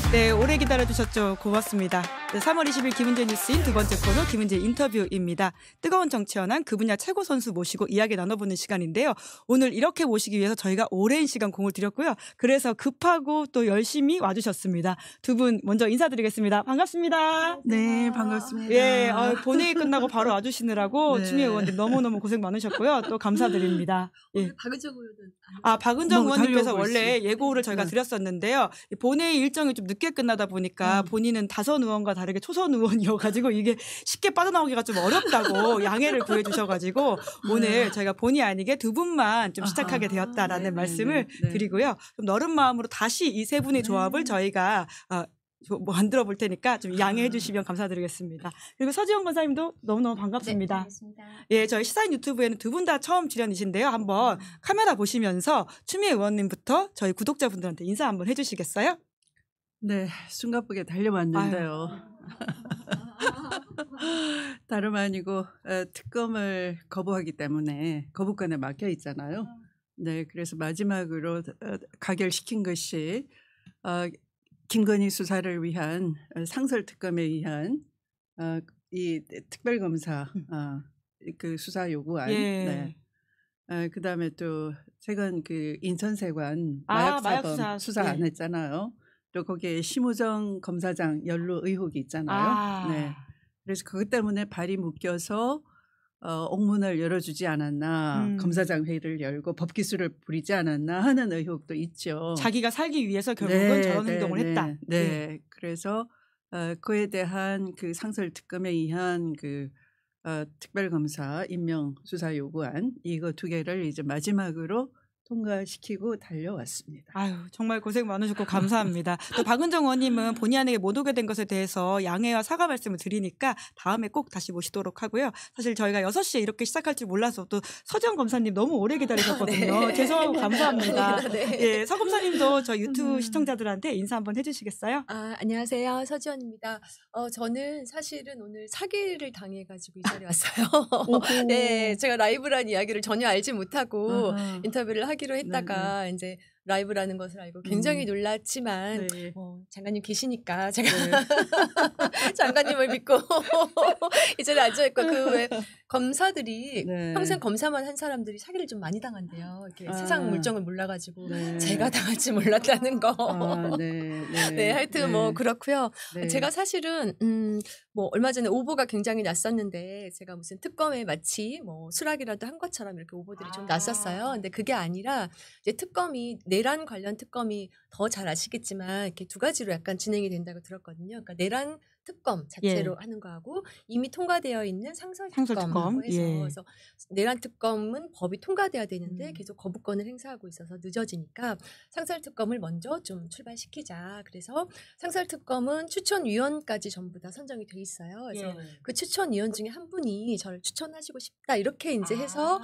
네, 오래 기다려주셨죠. 고맙습니다. 네, 3월 20일 김은재 뉴스인 두 번째 코너 김은재 인터뷰입니다. 뜨거운 정치 현안 그 분야 최고 선수 모시고 이야기 나눠보는 시간인데요. 오늘 이렇게 모시기 위해서 저희가 오랜 시간 공을 들였고요. 그래서 급하고 또 열심히 와주셨습니다. 두 분 먼저 인사드리겠습니다. 반갑습니다. 네, 반갑습니다. 예, 본회의 끝나고 바로 와주시느라고 네. 추미애 의원님 너무너무 고생 많으셨고요. 또 감사드립니다. 예. 박은정 의원은 박은정 뭐 의원님께서 달려오고 원래 있어요. 예고를 저희가 네. 드렸었는데요. 본회의 일정이 좀 늦게 끝나다 보니까 본인은 다선 의원과 다르게 초선 의원이어가지고 이게 쉽게 빠져나오기가 좀 어렵다고 양해를 구해주셔가지고 오늘 저희가 본의 아니게 두 분만 좀 시작하게 되었다라는 네, 말씀을 네. 드리고요. 좀 너른 마음으로 다시 이 세 분의 조합을 저희가 만들어 볼 테니까 좀 양해해 주시면 감사드리겠습니다. 그리고 서지영 권사님도 너무너무 반갑습니다. 네, 반갑습니다. 예, 저희 시사인 유튜브에는 두 분 다 처음 출연이신데요. 한번 카메라 보시면서 추미애 의원님부터 저희 구독자분들한테 인사 한번 해주시겠어요? 네, 숨가쁘게 달려왔는데요. 다름 아니고 특검을 거부하기 때문에 거부권에 막혀 있잖아요. 네, 그래서 마지막으로 가결시킨 것이 김건희 수사를 위한 상설특검에 의한 이 특별검사 그 수사 요구안. 예. 네. 그다음에 또 최근 그 인천세관 마약 마약사범 수사 네. 안 했잖아요. 또 거기에 심우정 검사장 연루 의혹이 있잖아요. 네. 그래서 그것 때문에 발이 묶여서 옥문을 열어주지 않았나, 검사장 회의를 열고 법기술을 부리지 않았나 하는 의혹도 있죠. 자기가 살기 위해서 결국은 저런 행동을 했다. 네. 그래서 그에 대한 그 상설특검에 의한 그 특별검사 임명 수사 요구안 이거 두 개를 이제 마지막으로 통과시키고 달려왔습니다. 아유, 정말 고생 많으셨고 감사합니다. 또 박은정 의원님은 본의 아니게 못 오게 된 것에 대해서 양해와 사과 말씀을 드리니까 다음에 꼭 다시 모시도록 하고요. 사실 저희가 6시에 이렇게 시작할 줄 몰라서 또 서지영 검사님 너무 오래 기다리셨거든요. 네. 죄송하고 감사합니다. 네. 예, 서 검사님도 저 유튜브 시청자들한테 인사 한번 해주시겠어요? 안녕하세요. 서지원입니다. 저는 사실은 오늘 사기를 당해가지고 이 자리에 왔어요. 네, 제가 라이브라는 이야기를 전혀 알지 못하고 인터뷰를 하기로 했다가 이제 라이브라는 것을 알고 굉장히 놀랐지만 네. 장관님 계시니까 제가 장관님을 믿고 이 자리에 앉아있고 그 외 검사들이 평생 검사만 한 사람들이 사기를 좀 많이 당한대요. 이렇게 세상 물정을 몰라가지고 제가 당할지 몰랐다는 거. 네, 하여튼 뭐 그렇고요. 제가 사실은 뭐 얼마 전에 오보가 굉장히 났었는데 제가 무슨 특검에 마치 뭐 수락이라도 한 것처럼 이렇게 오보들이 좀 났었어요. 근데 그게 아니라 이제 특검이 내란 관련 특검이 더 잘 아시겠지만 이렇게 두 가지로 약간 진행이 된다고 들었거든요. 그러니까 내란 특검 자체로 하는 거하고 이미 통과되어 있는 상설 특검 해서 그래서 내란 특검은 법이 통과돼야 되는데 계속 거부권을 행사하고 있어서 늦어지니까 상설 특검을 먼저 좀 출발시키자. 그래서 상설 특검은 추천위원까지 전부 다 선정이 돼 있어요. 그래서 그 추천위원 중에 한 분이 저를 추천하시고 싶다 이렇게 이제 해서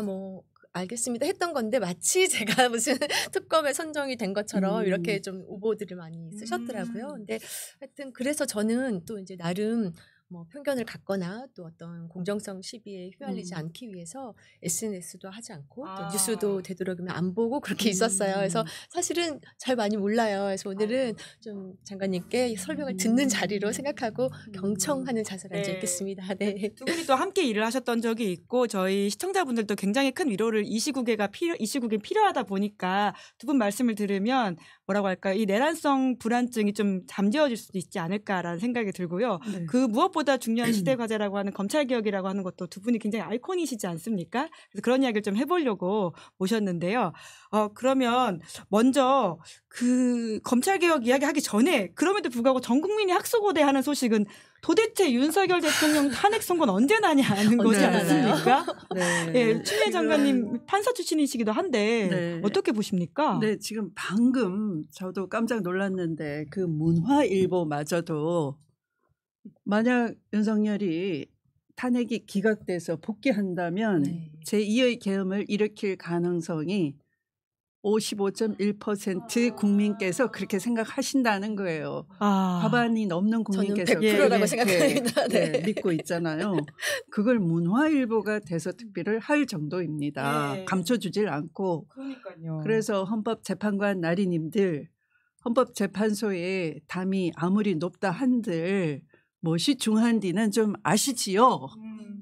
뭐 알겠습니다 했던 건데 마치 제가 무슨 특검에 선정이 된 것처럼 이렇게 좀 오보들을 많이 쓰셨더라고요. 근데 하여튼 그래서 저는 또 이제 나름 뭐 편견을 갖거나 또 어떤 공정성 시비에 휘말리지 않기 위해서 SNS도 하지 않고 또 뉴스도 되도록이면 안 보고 그렇게 있었어요. 그래서 사실은 잘 많이 몰라요. 그래서 오늘은 좀 장관님께 설명을 듣는 자리로 생각하고 경청하는 자세로 앉아 있겠습니다. 네. 두 분이 또 함께 일을 하셨던 적이 있고 저희 시청자분들도 굉장히 큰 위로를 이 시국에 필요하다 보니까 두 분 말씀을 들으면 뭐라고 할까요? 이 내란성 불안증이 좀 잠재워질 수도 있지 않을까라는 생각이 들고요. 그 무엇보다 중요한 시대 과제라고 하는 검찰개혁이라고 하는 것도 두 분이 굉장히 아이콘이시지 않습니까? 그래서 그런 이야기를 좀 해보려고 모셨는데요. 그러면 먼저 그 검찰개혁 이야기하기 전에 그럼에도 불구하고 전 국민이 학수고대하는 소식은 도대체 윤석열 대통령 탄핵 선고는 언제 나냐는 거지 않습니까? 예, 추미애 장관님 판사 출신이시기도 한데 어떻게 보십니까? 네, 지금 방금 저도 깜짝 놀랐는데 그 문화일보마저도 만약 윤석열이 탄핵이 기각돼서 복귀한다면 제2의 계엄을 일으킬 가능성이 55.1% 국민께서 그렇게 생각하신다는 거예요. 과반이 넘는 국민께서 저는 100%라고 생각합니다. 믿고 있잖아요. 그걸 문화일보가 대서특필을 할 정도입니다. 감춰주질 않고. 그러니까요. 그래서 헌법재판관 나리님들 헌법재판소의 담이 아무리 높다 한들 무엇이 중한디는 좀 아시지요.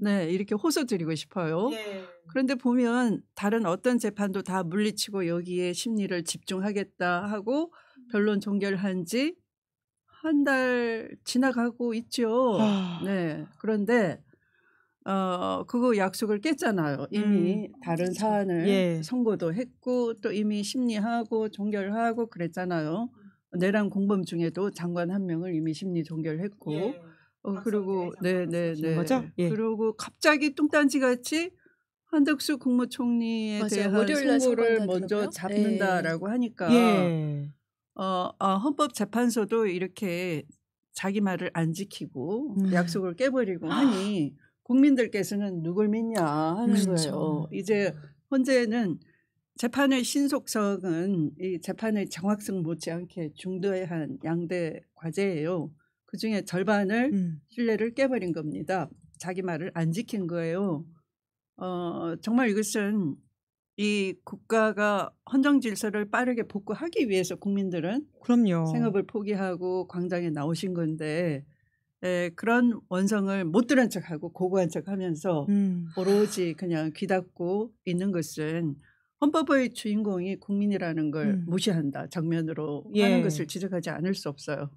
네, 이렇게 호소드리고 싶어요. 예. 그런데 보면 다른 어떤 재판도 다 물리치고 여기에 심리를 집중하겠다 하고 변론 종결한 지 한 달 지나가고 있죠. 네, 그런데 그거 약속을 깼잖아요. 이미 다른 사안을 예. 선고도 했고 또 이미 심리하고 종결하고 그랬잖아요. 내란 공범 중에도 장관 한 명을 이미 심리 종결했고 예. 그리고 네네네. 거죠? 예. 그리고 갑자기 뚱딴지 같이 한덕수 국무총리에 맞아요. 대한 월요일 날 선고를 선고한다더라고요. 먼저 잡는다라고 하니까 예. 헌법재판소도 이렇게 자기 말을 안 지키고 약속을 깨버리고 하니 국민들께서는 누굴 믿냐 하는 거예요. 이제 현재는 재판의 신속성은 이 재판의 정확성 못지않게 중대한 양대 과제예요. 그중에 절반을 신뢰를 깨버린 겁니다. 자기 말을 안 지킨 거예요. 정말 이것은 이 국가가 헌정 질서를 빠르게 복구하기 위해서 국민들은 그럼요. 생업을 포기하고 광장에 나오신 건데 그런 원성을 못 들은 척하고 고고한 척하면서 오로지 그냥 귀 닫고 있는 것은 헌법의 주인공이 국민이라는 걸 무시한다. 정면으로 하는 것을 지적하지 않을 수 없어요.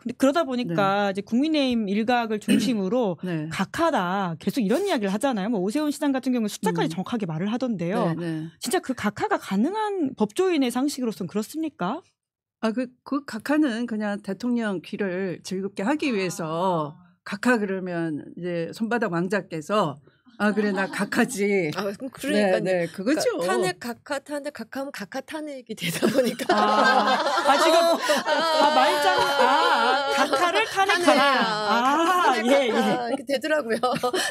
근데 그러다 보니까 이제 국민의힘 일각을 중심으로 네. 각하다 계속 이런 이야기를 하잖아요. 뭐 오세훈 시장 같은 경우는 숫자까지 정확하게 말을 하던데요. 진짜 그 각하가 가능한 법조인의 상식으로서는 그렇습니까? 그 각하는 그냥 대통령 귀를 즐겁게 하기 위해서 각하 그러면 이제 손바닥 왕자께서 그래 나 각하지. 그러니까 네, 그거죠. 탄핵 각하하면 각하 탄핵이 되다 보니까 지금 말장 각하를 탄핵하라. 예. 이렇게 되더라고요.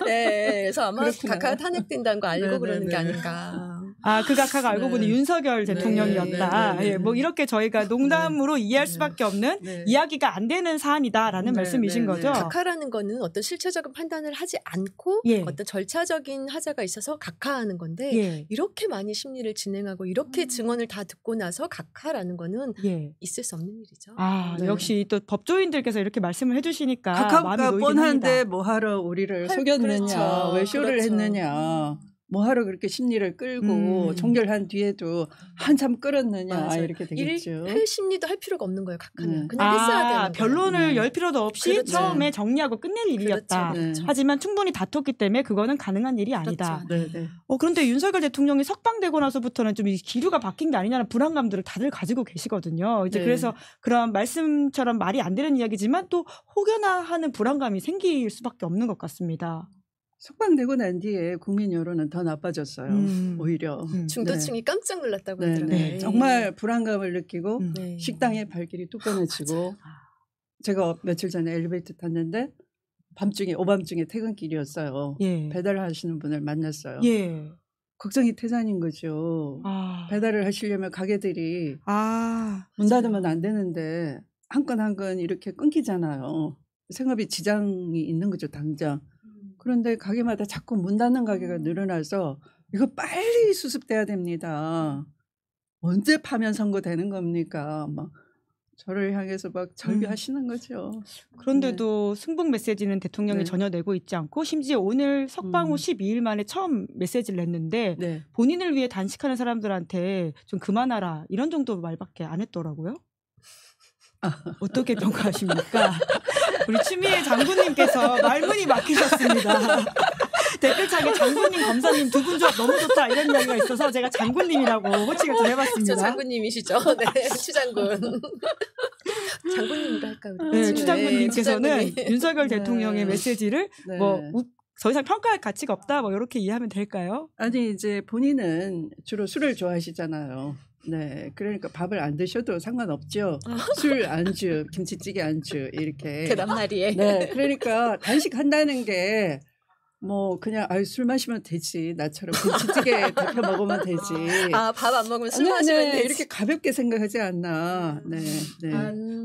네, 그래서 아마 그렇구나. 각하가 탄핵된다는 거 알고 그러는 게 아닌가. 그 각하가 알고 보니 윤석열 대통령이었다. 예, 뭐 이렇게 저희가 농담으로 이해할 수밖에 없는 이야기가 안 되는 사안이다라는 말씀이신 거죠. 각하라는 거는 어떤 실체적인 판단을 하지 않고 어떤 절차적인 하자가 있어서 각하하는 건데 이렇게 많이 심리를 진행하고 이렇게 증언을 다 듣고 나서 각하라는 거는 있을 수 없는 일이죠. 역시 또 법조인들께서 이렇게 말씀을 해주시니까 각하가 뻔한데 뭐하러 우리를 속였느냐, 왜 쇼를 했느냐. 뭐하러 그렇게 심리를 끌고 종결한 뒤에도 한참 끌었느냐 이렇게 되겠죠. 할 심리도 할 필요가 없는 거예요. 각하는 그냥 했어야 되는 거예요. 변론을 열 필요도 없이 처음에 정리하고 끝낼 일이었다. 하지만 충분히 다퉜기 때문에 그거는 가능한 일이 아니다. 그런데 윤석열 대통령이 석방되고 나서부터는 좀 이 기류가 바뀐 게 아니냐는 불안감들을 다들 가지고 계시거든요. 이제 그래서 그런 말씀처럼 말이 안 되는 이야기지만 또 혹여나 하는 불안감이 생길 수밖에 없는 것 같습니다. 석방되고 난 뒤에 국민 여론은 더 나빠졌어요. 오히려. 중도층이 깜짝 놀랐다고 하더라고요. 정말 불안감을 느끼고 식당에 발길이 뚝 끊어지고 제가 며칠 전에 엘리베이터 탔는데 오밤중에 퇴근길이었어요. 배달하시는 분을 만났어요. 걱정이 태산인 거죠. 배달을 하시려면 가게들이 문 닫으면 안 되는데 한 건 한 건 이렇게 끊기잖아요. 생업이 지장이 있는 거죠, 당장. 그런데 가게마다 자꾸 문 닫는 가게가 늘어나서 이거 빨리 수습돼야 됩니다. 언제 파면 선고되는 겁니까? 막 저를 향해서 막 절규하시는 거죠. 그런데도 승복 메시지는 대통령이 전혀 내고 있지 않고 심지어 오늘 석방 후 12일 만에 처음 메시지를 냈는데 본인을 위해 단식하는 사람들한테 좀 그만하라 이런 정도 말밖에 안 했더라고요. 어떻게 평가하십니까? 우리 추미애 장군님께서 말문이 막히셨습니다. 댓글창에 장군님, 검사님 두 분 조합 너무 좋다 이런 이야기가 있어서 제가 장군님이라고 호칭을 좀 해봤습니다. 저 장군님이시죠? 네, 추장군. 장군님으로 할까요? 추장군님께서는 윤석열 대통령의 메시지를 더 이상 평가할 가치가 없다 뭐 이렇게 이해하면 될까요? 아니 이제 본인은 주로 술을 좋아하시잖아요. 그러니까 밥을 안 드셔도 상관없죠. 술 안주, 김치찌개 안주 이렇게. 그 다음날이에. 그러니까 단식한다는 게 뭐 그냥 술 마시면 되지. 나처럼 김치찌개 데펴 먹으면 되지. 밥 안 먹으면 술 마시면 되지. 이렇게 가볍게 생각하지 않나.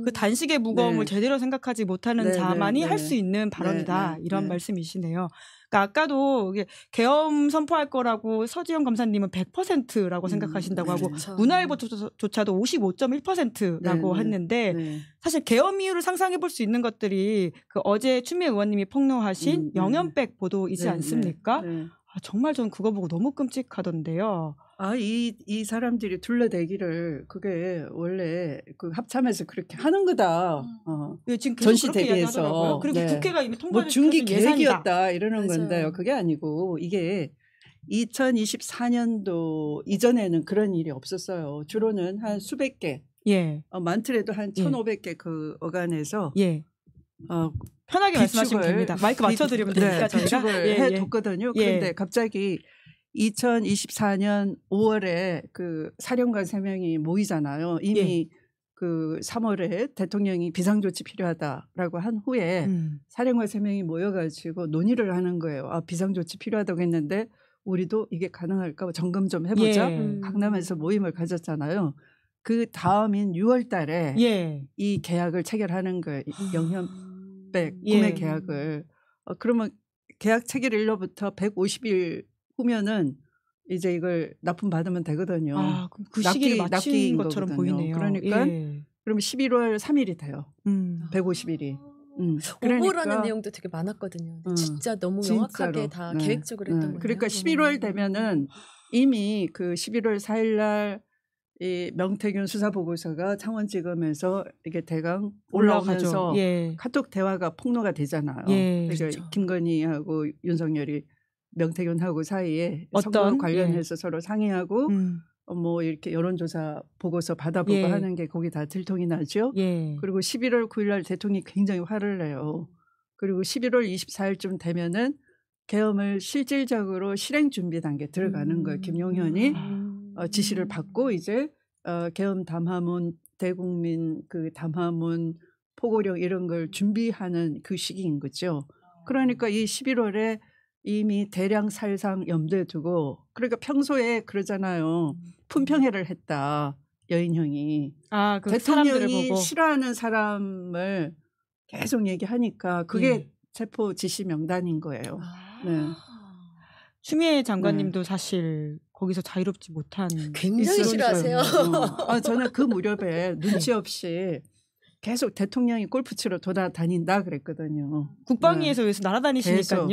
그 단식의 무거움을 제대로 생각하지 못하는 자만이 할 수 있는 발언이다. 이런 말씀이시네요. 그러니까 아까도 이게 계엄 선포할 거라고 서지영 검사님은 100%라고 생각하신다고 하고 그렇죠. 문화일보조차도 55.1%라고 네, 했는데 네. 사실 계엄 이유를 상상해 볼 수 있는 것들이 그 어제 추미애 의원님이 폭로하신 영연백 보도이지 네, 않습니까? 네, 네. 아, 정말 전 그거 보고 너무 끔찍하던데요. 이 사람들이 둘러대기를 그게 원래 그 합참에서 그렇게 하는 거다. 예, 지금 전시 그렇게 대비해서. 이야기하더라고요. 그리고 네. 국회가 이미 뭐 통과를 중기 시켜준 예산이다. 계획이었다 이러는 맞아요. 건데요. 그게 아니고 이게 2024년도 이전에는 그런 일이 없었어요. 주로는 한 수백 개, 예. 많더라도 한 1,500개 그 어간에서 예. 편하게 말씀하시면 됩니다. 마이크 맞춰드리면 되니까 저희가 비축을 해뒀거든요. 그런데 갑자기 2024년 5월에 그 사령관 3명이 모이잖아요. 이미 그 3월에 대통령이 비상조치 필요하다라고 한 후에 사령관 3명이 모여가지고 논의를 하는 거예요. 아, 비상조치 필요하다고 했는데 우리도 이게 가능할까 점검 좀 해보자. 강남에서 모임을 가졌잖아요. 그 다음인 6월 달에 이 계약을 체결하는 거예요. 영현백 구매 계약을. 그러면 계약 체결일로부터 150일 후면은 이제 이걸 납품 받으면 되거든요. 아, 그럼 그 시기를 맞춘 것처럼 거거든요. 보이네요. 그러니까 그러면 11월 3일이 돼요. 150일이. 오보라는 내용도 되게 많았거든요. 진짜 너무 명확하게 진짜로. 다 계획적으로 했던 거예요. 그러니까 11월 되면은 이미 그 11월 4일 날 이 명태균 수사 보고서가 창원지검에서 이게 대강 올라오면서 카톡 대화가 폭로가 되잖아요. 그러니까 그렇죠. 김건희하고 윤석열이 명태균하고 사이에 선거 관련해서 서로 상의하고 뭐 이렇게 여론조사 보고서 받아보고 하는 게 거기 다 들통이 나죠. 그리고 11월 9일 날 대통령이 굉장히 화를 내요. 그리고 11월 24일쯤 되면은 계엄을 실질적으로 실행 준비 단계 들어가는 거예요. 김용현이 지시를 받고 이제 계엄 담화문, 대국민 그 담화문, 포고령 이런 걸 준비하는 그 시기인 거죠. 그러니까 이 11월에 이미 대량 살상 염두에 두고 그러니까 평소에 그러잖아요. 품평회를 했다. 여인형이. 그 대통령이 보고. 싫어하는 사람을 계속 얘기하니까 그게 체포 지시 명단인 거예요. 네. 추미애 장관님도 사실 거기서 자유롭지 못한 굉장히 싫어하세요. 저는 그 무렵에 눈치 없이 계속 대통령이 골프 치러 돌아다닌다 그랬거든요. 국방위에서 여기서 날아다니시니까요.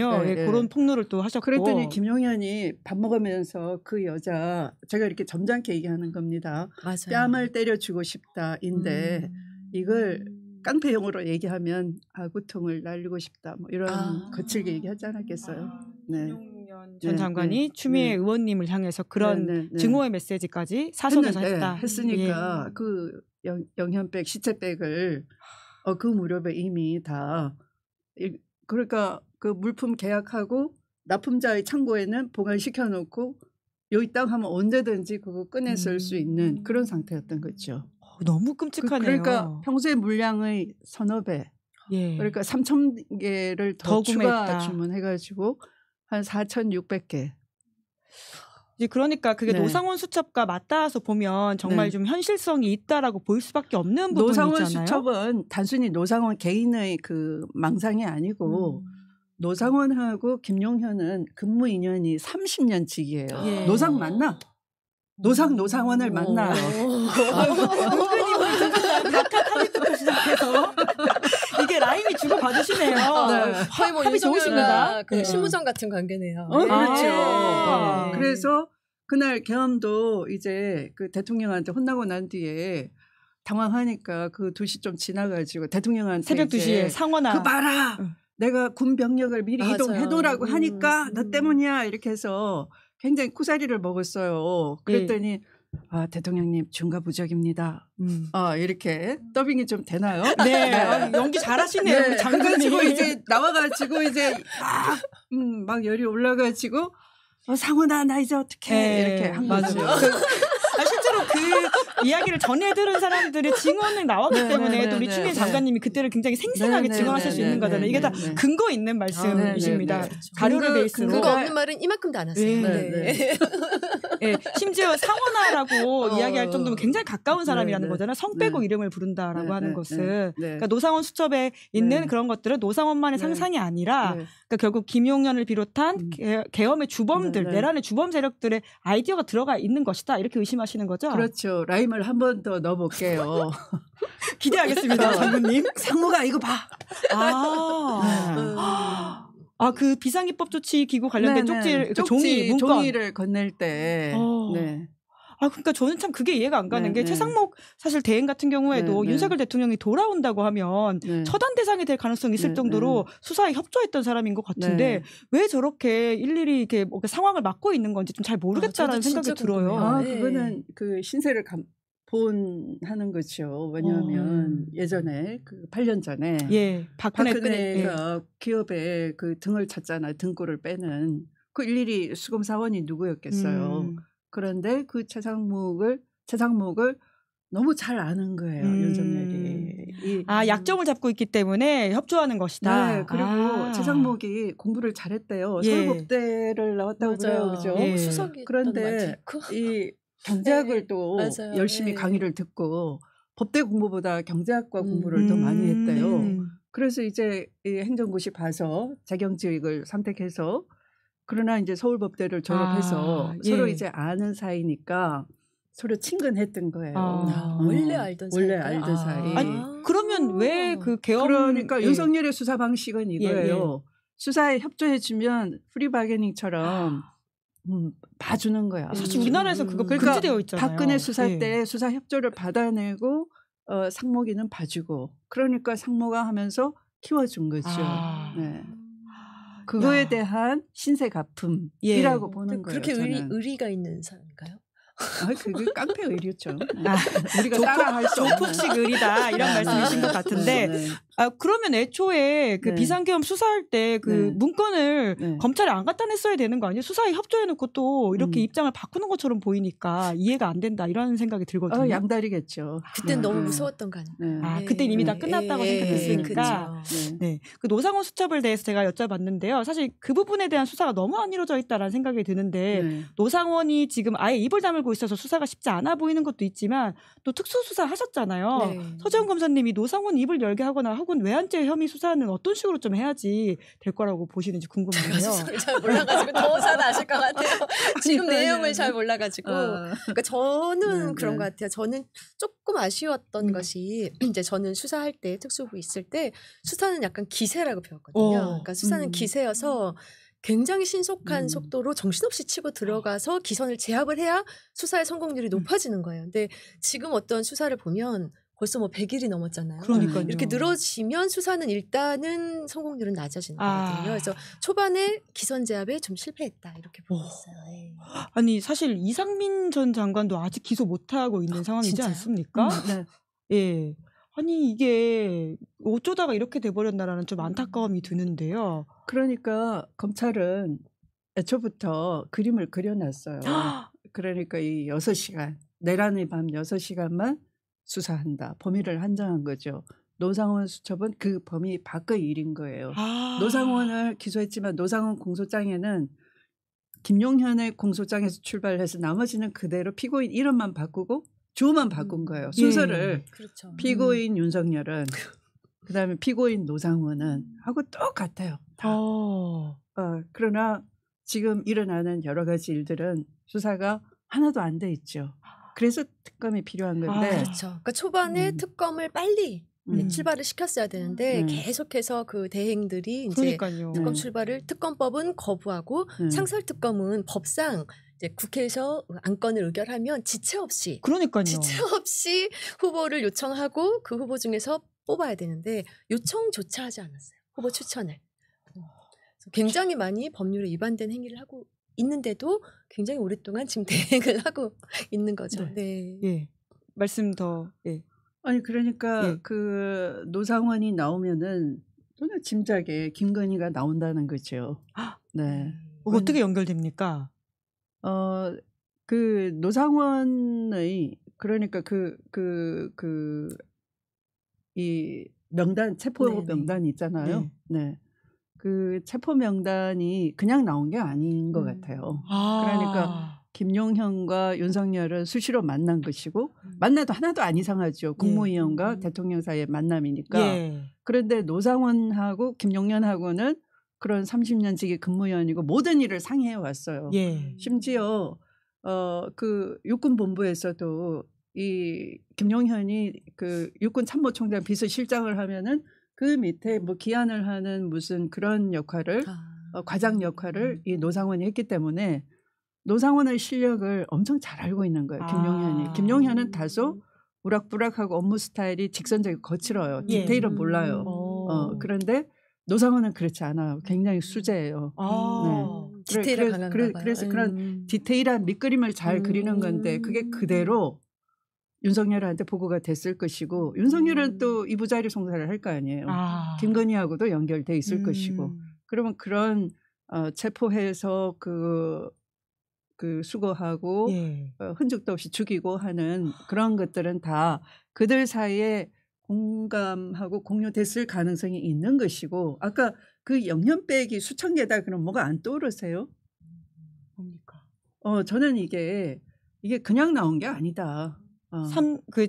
그런 폭로를 또 하셨고. 그랬더니 김용현이 밥 먹으면서 그 여자 제가 이렇게 점잖게 얘기하는 겁니다. 맞아요. 뺨을 때려주고 싶다인데 이걸 깡패용어로 얘기하면 아구통을 날리고 싶다. 뭐 이런 거칠게 얘기하지 않았겠어요. 김용현 전 장관이 추미애 의원님을 향해서 그런 증오의 메시지까지 사선에서 했으니까 그 영현백 시체백을 그 무렵에 이미 다 그러니까 그 물품 계약하고 납품자의 창고에는 보관시켜 놓고 여기 땅 하면 언제든지 그거 꺼내 쓸 수 있는 그런 상태였던 거죠. 너무 끔찍하네요. 그러니까 평소의 물량의 서너 배. 그러니까 3,000개를 더 추가 주문해가지고 한 4,600개. 그러니까 그게 노상원 수첩과 맞닿아서 보면 정말 좀 현실성이 있다라고 볼 수밖에 없는 부분이잖아요. 노상원 수첩은 단순히 노상원 개인의 그 망상이 아니고 노상원하고 김용현은 근무 인연이 30년씩이에요. 노상 맞나? 노상원을 만나요. 은근히 각하 타깃부터 시작해서 이게 라인이 주고받으시네요. 거의 뭐 윤석열과 그 실무정 같은 관계네요. 그렇죠. 그래서 그날 계엄도 이제 그 대통령한테 혼나고 난 뒤에 당황하니까 그 2시 좀 지나가지고 대통령한테 새벽 2시에 상원아 그 봐라. 내가 군 병력을 미리 이동해두라고 하니까 너 때문이야 이렇게 해서 굉장히 쿠사리를 먹었어요. 그랬더니 대통령님 중과부적입니다. 이렇게 더빙이 좀 되나요? 네. 연기 잘하시네요. 그래가지고 이제 나와가지고 이제 막 열이 올라가지고 상훈아 나 이제 어떡해 이렇게 한 거죠. 실제로 그 이야기를 전해 들은 사람들의 증언이 나왔기 때문에 또 우리 추미애 장관님이 그때를 굉장히 생생하게 증언하실 수 있는 거잖아요. 이게 다 근거 있는 말씀이십니다. 자료를 베이스로. 근거 없는 말은 이만큼도 안 하세요. 네, 심지어 상원하라고 이야기할 정도면 굉장히 가까운 사람이라는 거잖아요. 성 빼고 이름을 부른다라고 하는 것은. 그러니까 노상원 수첩에 있는 그런 것들은 노상원만의 상상이 아니라 그러니까 결국 김용현을 비롯한 계엄의 주범들, 내란의 주범 세력들의 아이디어가 들어가 있는 것이다. 이렇게 의심하시는 거죠? 그렇죠. 라임을 한 번 더 넣어볼게요. 기대하겠습니다. 장군님. 상무가 이거 봐. 그 비상기법 조치 기구 관련된 쪽지, 종이를 건넬 때. 그러니까 저는 참 그게 이해가 안 가는 게 최상목 사실 대행 같은 경우에도 윤석열 대통령이 돌아온다고 하면 처단 대상이 될 가능성이 있을 정도로 수사에 협조했던 사람인 것 같은데 왜 저렇게 일일이 이렇게 뭔가 상황을 막고 있는 건지 좀 잘 모르겠다라는 생각이 들어요. 그거는 그 신세를 본하는 거죠. 왜냐하면 예전에 그 8년 전에 박근혜가 기업에 그 등을 찼잖아요. 등골을 빼는 그 일일이 수검 사원이 누구였겠어요. 그런데 그 최상목을 너무 잘 아는 거예요. 윤석열이. 약점을 잡고 있기 때문에 협조하는 것이다. 네, 그리고 최상목이 공부를 잘했대요. 서울법대를 나왔다고 그래요. 그죠? 그런데 이 경제학을 또 열심히 강의를 듣고 법대 공부보다 경제학과 공부를 더 많이 했대요. 그래서 이제 이 행정고시 봐서 자격지익을 선택해서 그러나 이제 서울법대를 졸업해서 서로 이제 아는 사이니까 서로 친근했던 거예요. 원래 알던 사이. 아니, 그러면 왜 그 계엄 그러니까 윤석열의 수사 방식은 이거예요. 수사에 협조해주면 프리바게닝처럼 봐주는 거야. 사실 우리나라에서 그거 금지되어 있잖아요. 박근혜 수사 때 수사 협조를 받아내고 상목이는 봐주고 그러니까 상모가 하면서 키워준 거죠. 그거에 대한 신세 가품이라고 보는 거예요. 그렇게 의리가 있는 사람인가요? 그게 깡패 의리였죠. 우리가 따라할 수 없는 조폭식 의리다 이런 말씀이신 것 같은데 그러면 애초에 그 비상계엄 수사할 때 그 문건을 검찰에 안 갖다 냈어야 되는 거 아니에요? 수사에 협조해놓고 또 이렇게 입장을 바꾸는 것처럼 보이니까 이해가 안 된다 이런 생각이 들거든요. 양다리겠죠. 그땐 너무 무서웠던 거 아니에요? 그땐 이미 다 끝났다고 생각했으니까. 그 노상원 수첩을 대해서 제가 여쭤봤는데요. 사실 그 부분에 대한 수사가 너무 안 이루어져 있다라는 생각이 드는데 노상원이 지금 아예 입을 다물고 있어서 수사가 쉽지 않아 보이는 것도 있지만 또 특수수사 하셨잖아요. 서재원 검사님이 노상원 입을 열게 하거나 혹은 외환죄 혐의 수사는 어떤 식으로 좀 해야지 될 거라고 보시는지 궁금해요. 수사를 잘 몰라가지고 더 잘 아실 것 같아요. 지금 내용을 잘 몰라가지고. 그러니까 저는 그런 것 같아요. 저는 조금 아쉬웠던 것이 이제 저는 수사할 때 특수부 있을 때 수사는 약간 기세라고 배웠거든요. 그러니까 수사는 기세여서 굉장히 신속한 속도로 정신없이 치고 들어가서 기선을 제압을 해야 수사의 성공률이 높아지는 거예요. 근데 지금 어떤 수사를 보면 벌써 뭐 100일이 넘었잖아요. 그러니까요. 이렇게 늘어지면 수사는 일단은 성공률은 낮아지는 거거든요. 그래서 초반에 기선 제압에 좀 실패했다 이렇게 보고 있어요. 아니 사실 이상민 전 장관도 아직 기소 못하고 있는 상황이지 않습니까? 예. 아니 이게 어쩌다가 이렇게 돼버렸나라는 좀 안타까움이 드는데요. 그러니까 검찰은 애초부터 그림을 그려놨어요. 그러니까 이 6시간, 내란의 밤 6시간만 수사한다. 범위를 한정한 거죠. 노상원 수첩은 그 범위 밖의 일인 거예요. 노상원을 기소했지만 노상원 공소장에는 김용현의 공소장에서 출발해서 나머지는 그대로 피고인 이름만 바꾸고 주어만 바꾼 거예요. 순서를 그렇죠. 피고인 윤석열은 그다음에 피고인 노상원은 하고 똑같아요. 다. 그러나 지금 일어나는 여러 가지 일들은 수사가 하나도 안 돼 있죠. 그래서 특검이 필요한 건데. 그렇죠. 그러니까 초반에 특검을 빨리 출발을 시켰어야 되는데 계속해서 그 대행들이 이제 특검 출발을 특검법은 거부하고 상설특검은 법상 이제 국회에서 안건을 의결하면 지체 없이 후보를 요청하고 그 후보 중에서 뽑아야 되는데 요청조차 하지 않았어요. 후보 추천을. 굉장히 많이 법률에 위반된 행위를 하고 있는데도 굉장히 오랫동안 지금 대행을 하고 있는 거죠. 예. 말씀 더. 아니 그러니까 그 노상원이 나오면은 저는 짐작에 김건희가 나온다는 거죠. 네. 어떻게 연결됩니까? 그 노상원의 그러니까 이 명단 체포 네네. 명단이 있잖아요. 네. 그 체포 명단이 그냥 나온 게 아닌 것 같아요. 그러니까 김용현과 윤석열은 수시로 만난 것이고 만나도 하나도 안 이상하죠. 국무위원과 대통령 사이의 만남이니까. 그런데 노상원하고 김용현하고는 그런 30년 지기 근무위원이고 모든 일을 상의해 왔어요. 심지어 그 육군본부에서도 이 김용현이 그 육군참모총장 비서실장을 하면은 그 밑에 뭐 기한을 하는 무슨 그런 역할을 과장 역할을 이 노상원이 했기 때문에 노상원의 실력을 엄청 잘 알고 있는 거예요. 김용현이. 김용현은 다소 우락부락하고 업무 스타일이 직선적이고 거칠어요. 디테일은 몰라요. 그런데 노상원은 그렇지 않아요. 굉장히 수제예요. 네. 디테일에 강한가 봐요. 그래서 그런 디테일한 밑그림을 잘 그리는 건데 그게 그대로 윤석열한테 보고가 됐을 것이고 윤석열은 또 이부자리 송사를 할 거 아니에요. 김건희하고도 연결돼 있을 것이고 그러면 그런 체포해서 그 수거하고 흔적도 없이 죽이고 하는 그런 것들은 다 그들 사이에 공감하고 공유됐을 가능성이 있는 것이고 아까 그 영현백이 수천 개다 그럼 뭐가 안 떠오르세요? 뭡니까? 저는 이게 그냥 나온 게 아니다.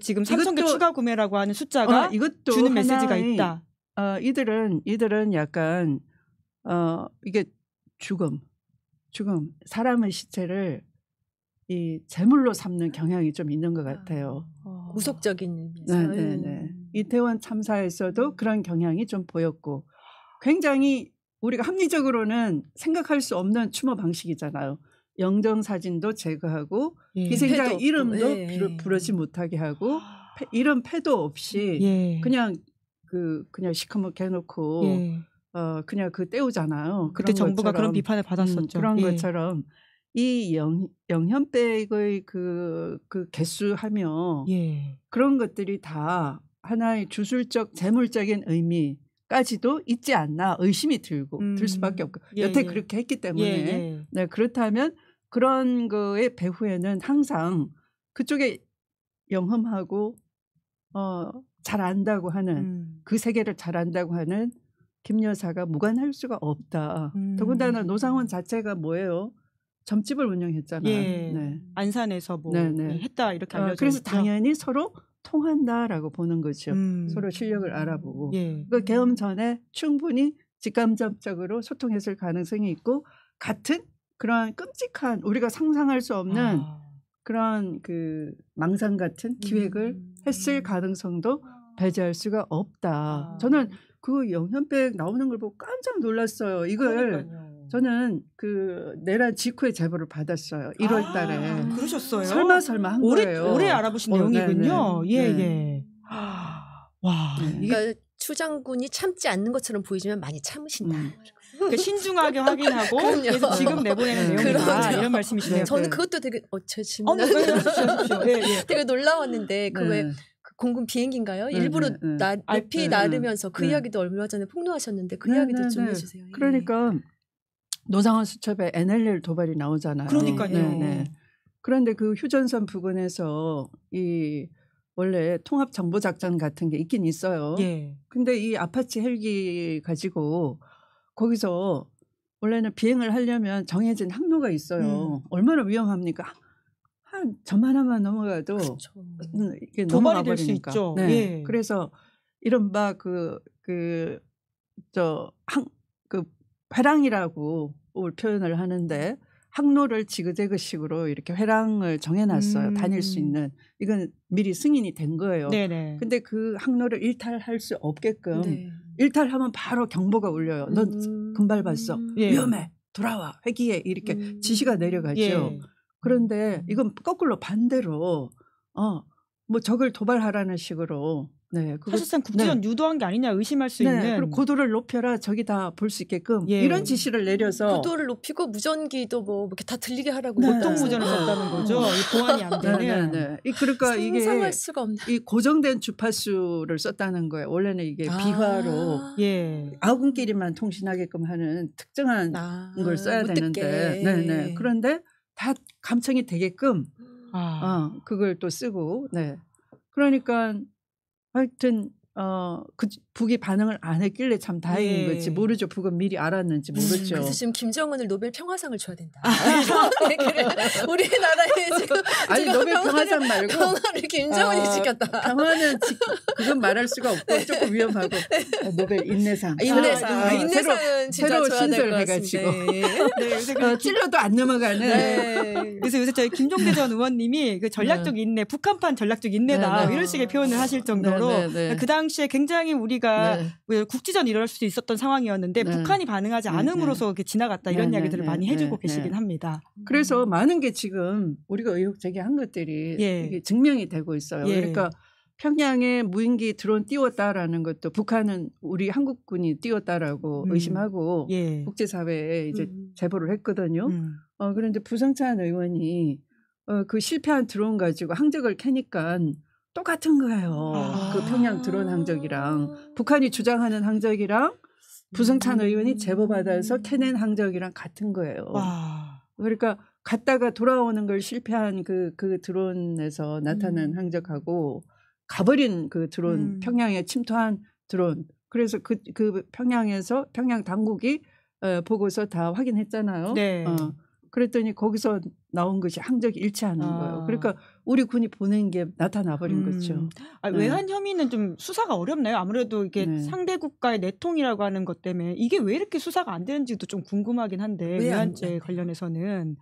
지금 3,000개 추가 구매라고 하는 숫자가 이것도 주는 메시지가 있다. 이들은 약간 이게 죽음 사람의 시체를 이 제물로 삼는 경향이 좀 있는 것 같아요. 무속적인 의미에서. 네. 이태원 참사에서도 그런 경향이 좀 보였고 굉장히 우리가 합리적으로는 생각할 수 없는 추모 방식이잖아요. 영정 사진도 제거하고 희생자 이름도 부르지 못하게 하고 이름 패도 없이 그냥 시커멓게 해놓고 그냥 때우잖아요. 그때 정부가 그런 비판을 받았었죠. 그런 것처럼 이 영현백의 그 개수하며 그런 것들이 다 하나의 주술적 재물적인 의미까지도 있지 않나 의심이 들 수밖에 없고 여태 그렇게 했기 때문에 네, 그렇다면 그런 거의 배후에는 항상 그쪽에 영험하고 잘 안다고 하는 그 세계를 잘 안다고 하는 김 여사가 무관할 수가 없다. 더군다나 노상원 자체가 뭐예요? 점집을 운영했잖아요. 네. 안산에서 했다 이렇게 알려져 그래서 있죠. 당연히 서로 통한다라고 보는 거죠. 서로 실력을 알아보고. 그 계엄 전에 충분히 직간접적으로 소통했을 가능성이 있고 같은 그런 끔찍한 우리가 상상할 수 없는 그런 그 망상 같은 기획을 했을 가능성도 배제할 수가 없다. 저는 그 영현백 나오는 걸 보고 깜짝 놀랐어요. 이걸 저는 그 내란 직후에 제보를 받았어요. 1월 달에. 그러셨어요? 설마 한 거예요. 오래 알아보신 내용이군요. 네. 와. 그러니까 추 장군이 참지 않는 것처럼 보이지만 많이 참으신다. 그러니까 신중하게 확인하고 그래서 지금 내보내는 내용이다 이런 말씀이시네요. 저는 그것도 되게 제 질문 되게 놀라웠는데 그 왜 공군 비행기인가요? 일부러 높이 나르면서 그 이야기도 얼마 전에 폭로하셨는데 그 이야기도 좀 해주세요. 그러니까 노상원 수첩에 NLL 도발이 나오잖아요. 그러니까요. 그런데 그 휴전선 부근에서 이 원래 통합정보작전 같은 게 있긴 있어요. 근데 이 아파치 헬기 가지고 거기서 원래는 비행을 하려면 정해진 항로가 있어요. 얼마나 위험합니까? 한 점 하나만 넘어가도 이게 도발이 될 수 있죠. 그래서 이른바 회랑이라고 표현을 하는데 항로를 지그재그식으로 이렇게 회랑을 정해놨어요. 다닐 수 있는. 이건 미리 승인이 된 거예요. 근데 그 항로를 일탈할 수 없게끔 일탈하면 바로 경보가 울려요. 넌 금발봤어. 위험해. 돌아와. 회귀해. 이렇게 지시가 내려가죠. 그런데 이건 거꾸로 반대로 뭐 적을 도발하라는 식으로 사실상 국지전 유도한 게 아니냐 의심할 수 있는. 그리고 고도를 높여라 저기 다 볼 수 있게끔 이런 지시를 내려서 고도를 높이고 무전기도 뭐 이렇게 다 들리게 하라고 보통 무전을 썼다는 거죠. 보안이 안 되는. 그러니까 이게 상상할 수가 없네. 이 고정된 주파수를 썼다는 거예요. 원래는 이게 비화로 아군끼리만 통신하게끔 하는 특정한 걸 써야 되는데 그런데 다 감청이 되게끔 그걸 또 쓰고. 네. 그러니까 하여튼 그 북이 반응을 안 했길래 참 다행인 거지. 모르죠. 북은 미리 알았는지 모르죠. 그래서 지금 김정은을 노벨 평화상을 줘야 된다. 우리나라에 지금 아니 노벨 평화상 말고 평화를 김정은이 지켰다. 평화는 그건 말할 수가 없고 조금 위험하고 노벨 인내상. 인내상은 진짜 새로 줘야 될 것 신설해가지고 같습니다. 찔러도 안 넘어가는. 네. 그래서 요새 저희 김종대 전 의원님이 그 전략적 인내, 북한판 전략적 인내다 이런 식의 표현을 하실 정도로 그 당시에 굉장히 우리가 국지전 이럴 수 있었던 상황이었는데 북한이 반응하지 않음으로써 이렇게 지나갔다 이런 이야기들을 많이 해주고 계시긴 합니다. 그래서 많은 게 지금 우리가 의혹 제기한 것들이 이게 증명이 되고 있어요. 그러니까 평양에 무인기 드론 띄웠다라는 것도 북한은 우리 한국군이 띄웠다라고 의심하고 국제사회에 이제 제보를 했거든요. 그런데 부성찬 의원이 그 실패한 드론 가지고 항적을 캐니까 똑같은 거예요. 그 평양 드론 항적이랑 북한이 주장하는 항적이랑 부성찬 의원이 제보받아서 캐낸 항적이랑 같은 거예요. 그러니까 갔다가 돌아오는 걸 실패한 그 드론에서 나타난 항적하고 가버린 그 드론 평양에 침투한 드론. 그래서 그 평양에서 평양 당국이 보고서 다 확인했잖아요. 네. 그랬더니 거기서 나온 것이 항적이 일치하는 거예요. 그러니까 우리 군이 보낸 게 나타나 버린 거죠. 외환 혐의는 좀 수사가 어렵나요? 아무래도 이게 상대 국가의 내통이라고 하는 것 때문에 이게 왜 이렇게 수사가 안 되는지도 좀 궁금하긴 한데 외환죄 관련해서는.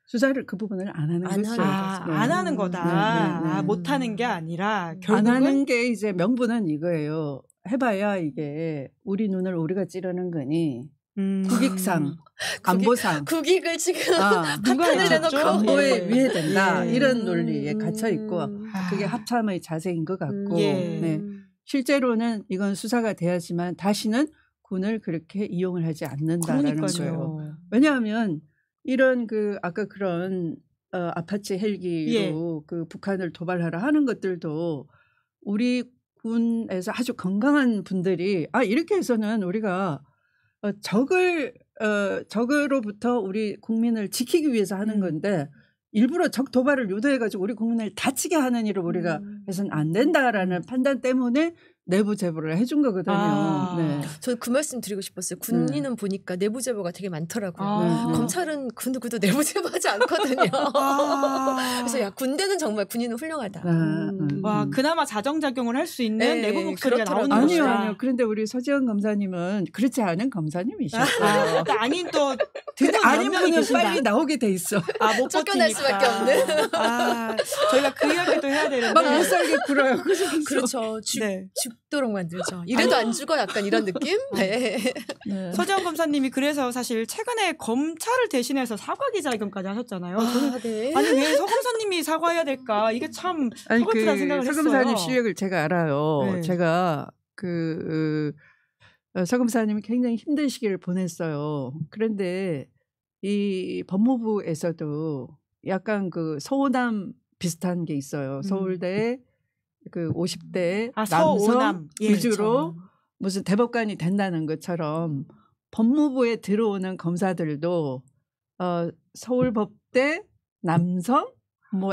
수사를 그 부분을 안 하는 거죠. 안 하는 거다. 못 하는 게 아니라 결국은 안 하는 게 이제 명분은 이거예요. 해봐야 이게 우리 눈을 우리가 찌르는 거니 국익상, 안보상. 국익을 지금 누가 내놓고 안보에 위해된다. 이런 논리에 갇혀 있고 그게 합참의 자세인 것 같고 실제로는 이건 수사가 돼야지만 다시는 군을 그렇게 이용을 하지 않는다라는 거예요. 왜냐하면 이런 아까 그런 아파치 헬기로 그 북한을 도발하라 하는 것들도 우리 군에서 아주 건강한 분들이 이렇게 해서는 우리가 적으로부터 우리 국민을 지키기 위해서 하는 건데 일부러 적 도발을 유도해가지고 우리 국민을 다치게 하는 일을 우리가 해서는 안 된다라는 판단 때문에 내부 제보를 해준 거거든요. 저 그 말씀 드리고 싶었어요. 군인은 보니까 내부 제보가 되게 많더라고요. 검찰은 그 누구도 내부 제보하지 않거든요. 그래서 군대는 정말 군인은 훌륭하다. 와, 그나마 자정작용을 할 수 있는 내부 목소리가 나오는 거죠. 아니요. 그런데 우리 서지현 검사님은 그렇지 않은 검사님이셨어요. 아닌 또 아닌 분은 빨리 나오게 돼 있어. 못 쫓겨날 수밖에 없는. 저희가 그 이야기도 해야 되는데. 막 못 살게 굴어요. 그렇죠. 죽도록 만들죠. 이래도 안 죽어 약간 이런 느낌? 서지현 검사님이 그래서 사실 최근에 검찰을 대신해서 사과 기자회견까지 하셨잖아요. 아니 왜 서 검사님이 사과해야 될까? 이게 참 서글프다 생각을 했어요. 서 검사님 실력을 제가 알아요. 제가 서 검사님이 굉장히 힘든 시기를 보냈어요. 그런데 이 법무부에서도 약간 서오남 비슷한 게 있어요. 서울대 50대 남성 위주로 무슨 대법관이 된다는 것처럼 법무부에 들어오는 검사들도 서울법대 남성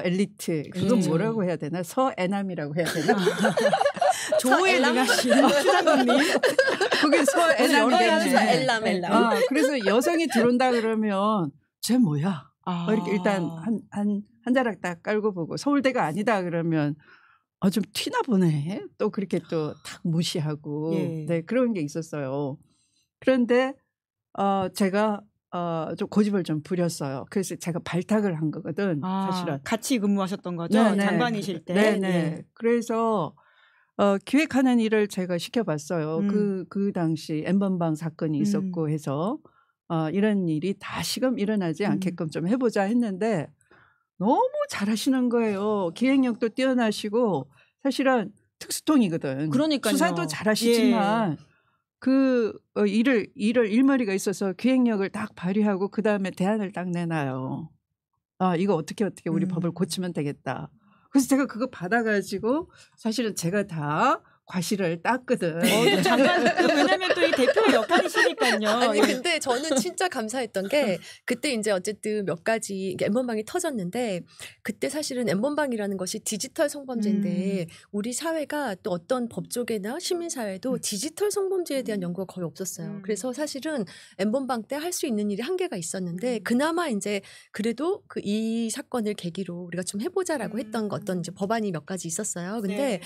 엘리트 그건 뭐라고 해야 되나 서애남이라고 해야 되나 조에 능하신 수장관님 그게 서애남이겠네. 엘람. 그래서 여성이 들어온다 그러면 쟤 뭐야? 이렇게 일단 한 자락 딱 깔고 보고 서울대가 아니다 그러면 좀 튀나 보네. 또 그렇게 또 탁 무시하고 그런 게 있었어요. 그런데 제가 좀 고집을 좀 부렸어요. 그래서 제가 발탁을 한 거거든. 사실은 같이 근무하셨던 거죠. 장관이실 때. 네네. 그래서 기획하는 일을 제가 시켜봤어요. 그 당시 N번방 사건이 있었고 해서 이런 일이 다시금 일어나지 않게끔 좀 해보자 했는데 너무 잘하시는 거예요. 기획력도 뛰어나시고 사실은 특수통이거든. 그러니까요. 수사도 잘하시지만 일머리가 있어서 기획력을 딱 발휘하고 그 다음에 대안을 딱 내놔요. 이거 어떻게 우리 법을 고치면 되겠다. 그래서 제가 그거 받아가지고 사실은 제가 다 과실을 땄거든. 잠깐 왜냐면 또 이 대표의 역할이시니까요. 아니 근데 저는 진짜 감사했던 게 그때 이제 어쨌든 몇 가지 N번방이 터졌는데 그때 사실은 N번방이라는 것이 디지털 성범죄인데 우리 사회가 또 어떤 법조계나 시민사회도 디지털 성범죄에 대한 연구가 거의 없었어요. 그래서 사실은 N번방 때 할 수 있는 일이 한계가 있었는데 그나마 이제 그래도 그 이 사건을 계기로 우리가 좀 해보자라고 했던 어떤 이제 법안이 몇 가지 있었어요. 근데 네.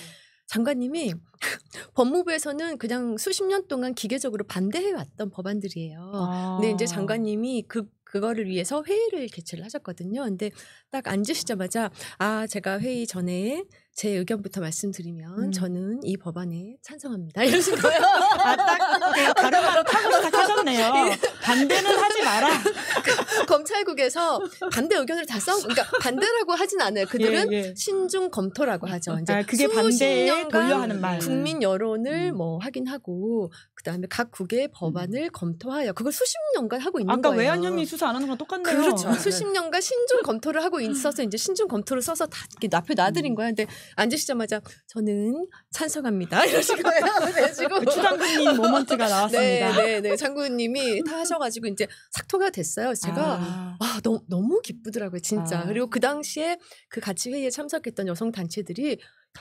장관님이 법무부에서는 그냥 수십 년 동안 기계적으로 반대해왔던 법안들이에요. 근데 이제 장관님이 그거를 위해서 회의를 개최를 하셨거든요. 근데 딱 앉으시자마자 제가 회의 전에 제 의견부터 말씀드리면 저는 이 법안에 찬성합니다. 이러신 거예요. 딱 가르마로 타고 시작하셨네요. 반대는 하지 마라. 검찰국에서 반대 의견을 다 그러니까 반대라고 하진 않아요. 그들은 신중 검토라고 하죠. 이제 그게 반대에 돌려하는 말. 국민 여론을 뭐 확인하고 그다음에 각 국의 법안을 검토하여 그걸 수십 년간 하고 있는 아까 거예요. 외환현미 수사 안 하는 거랑 똑같네요. 그렇죠. 수십 년간 신중 검토를 하고 있어서 이제 신중 검토를 써서 다 이렇게 앞에 놔드린 거야. 근데 앉으시자마자 저는 찬성합니다. 이러신 거예요. 그래가지고 추장군님 모먼트가 나왔습니다. 네. 장군님이 다 하셔가지고 이제 삭토가 됐어요. 제가 너무 기쁘더라고요, 진짜. 그리고 그 당시에 그 같이 회의에 참석했던 여성 단체들이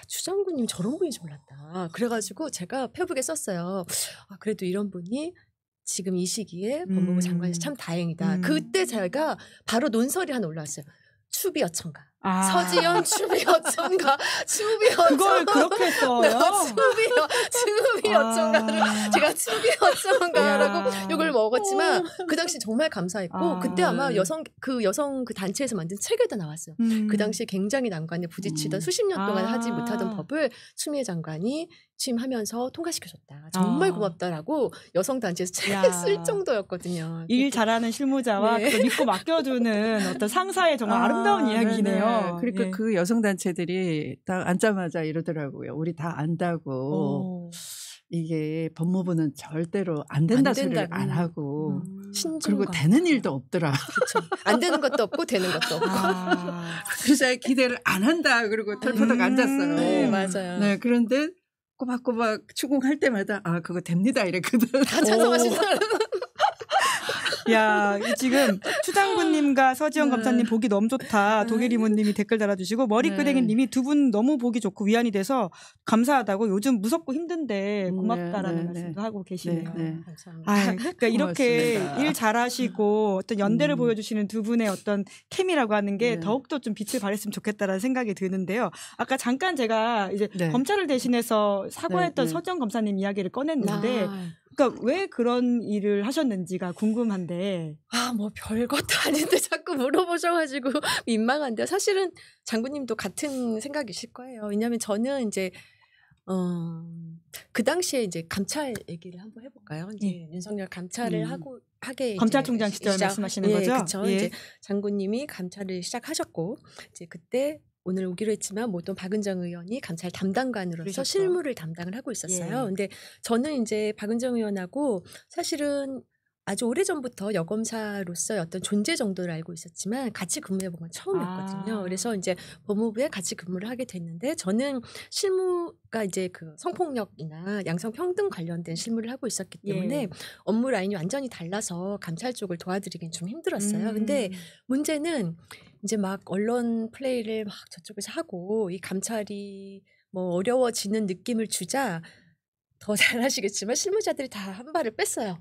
추장군님 저런 분인지 몰랐다. 그래가지고 제가 페북에 썼어요. 그래도 이런 분이 지금 이 시기에 법무부 장관이 참 다행이다. 그때 제가 바로 논설이 하나 올라왔어요. 추비 어천가. 서지현 추비 어천가. 그걸 그렇게 써요? 추비 어천가를 제가 추비 어천가라고 욕을 먹었지만 그 당시 정말 감사했고 그때 아마 여성 그 단체에서 만든 책에도 나왔어요. 그 당시 굉장히 난관에 부딪히던 수십 년 동안 하지 못하던 법을 추미애 장관이 취임하면서 통과시켜줬다. 정말 고맙다라고 여성단체에서 책을 쓸 정도였거든요. 일 잘하는 실무자와 또 믿고 맡겨주는 어떤 상사의 정말 아름다운 이야기네요. 그러니까 그 여성단체들이 딱 앉자마자 이러더라고요. 우리 다 안다고. 이게 법무부는 절대로 안 된다 소리를 안 하고 그리고 되는 일도 없더라. 그렇죠. 안 되는 것도 없고 되는 것도 없고. 그래서 기대를 안 한다. 그리고 털퍼덕 앉았어요. 네, 맞아요. 네, 그런데 꼬박꼬박 추궁할 때마다 그거 됩니다 이랬거든. 다 찬성하시더라고요. 야, 지금 추장군님과 서지영 검사님 보기 너무 좋다. 독일 이모님이 댓글 달아주시고 머리끄댕이님이 두 분 너무 보기 좋고 위안이 돼서 감사하다고 요즘 무섭고 힘든데 고맙다라는 말씀도 하고 계시네요. 그러니까 이렇게 일 잘하시고 어떤 연대를 보여주시는 두 분의 어떤 케미라고 하는 게 더욱더 좀 빛을 발했으면 좋겠다라는 생각이 드는데요. 아까 잠깐 제가 이제 검찰을 대신해서 사과했던 서지영 검사님 이야기를 꺼냈는데 그러니까 왜 그런 일을 하셨는지가 궁금한데. 뭐 별것도 아닌데 자꾸 물어보셔가지고 민망한데요. 사실은 장군님도 같은 생각이실 거예요. 왜냐하면 저는 이제 그 당시에 이제 감찰 얘기를 한번 해볼까요? 이제 윤석열 감찰을 하게 검찰총장 시절 말씀하시는 거죠? 그렇죠. 이제 장군님이 감찰을 시작하셨고 이제 그때 오늘 오기로 했지만 모든 박은정 의원이 감찰 담당관으로서 그러셨죠. 실무를 담당을 하고 있었어요. 근데 저는 이제 박은정 의원하고 사실은 아주 오래전부터 여검사로서의 어떤 존재 정도를 알고 있었지만 같이 근무해본 건 처음이었거든요. 그래서 이제 법무부에 같이 근무를 하게 됐는데 저는 실무가 이제 그 성폭력이나 양성평등 관련된 실무를 하고 있었기 때문에 업무 라인이 완전히 달라서 감찰 쪽을 도와드리긴 좀 힘들었어요. 근데 문제는 이제 막 언론 플레이를 막 저쪽에서 하고 이 감찰이 뭐 어려워지는 느낌을 주자 더 잘하시겠지만 실무자들이 다 한 발을 뺐어요.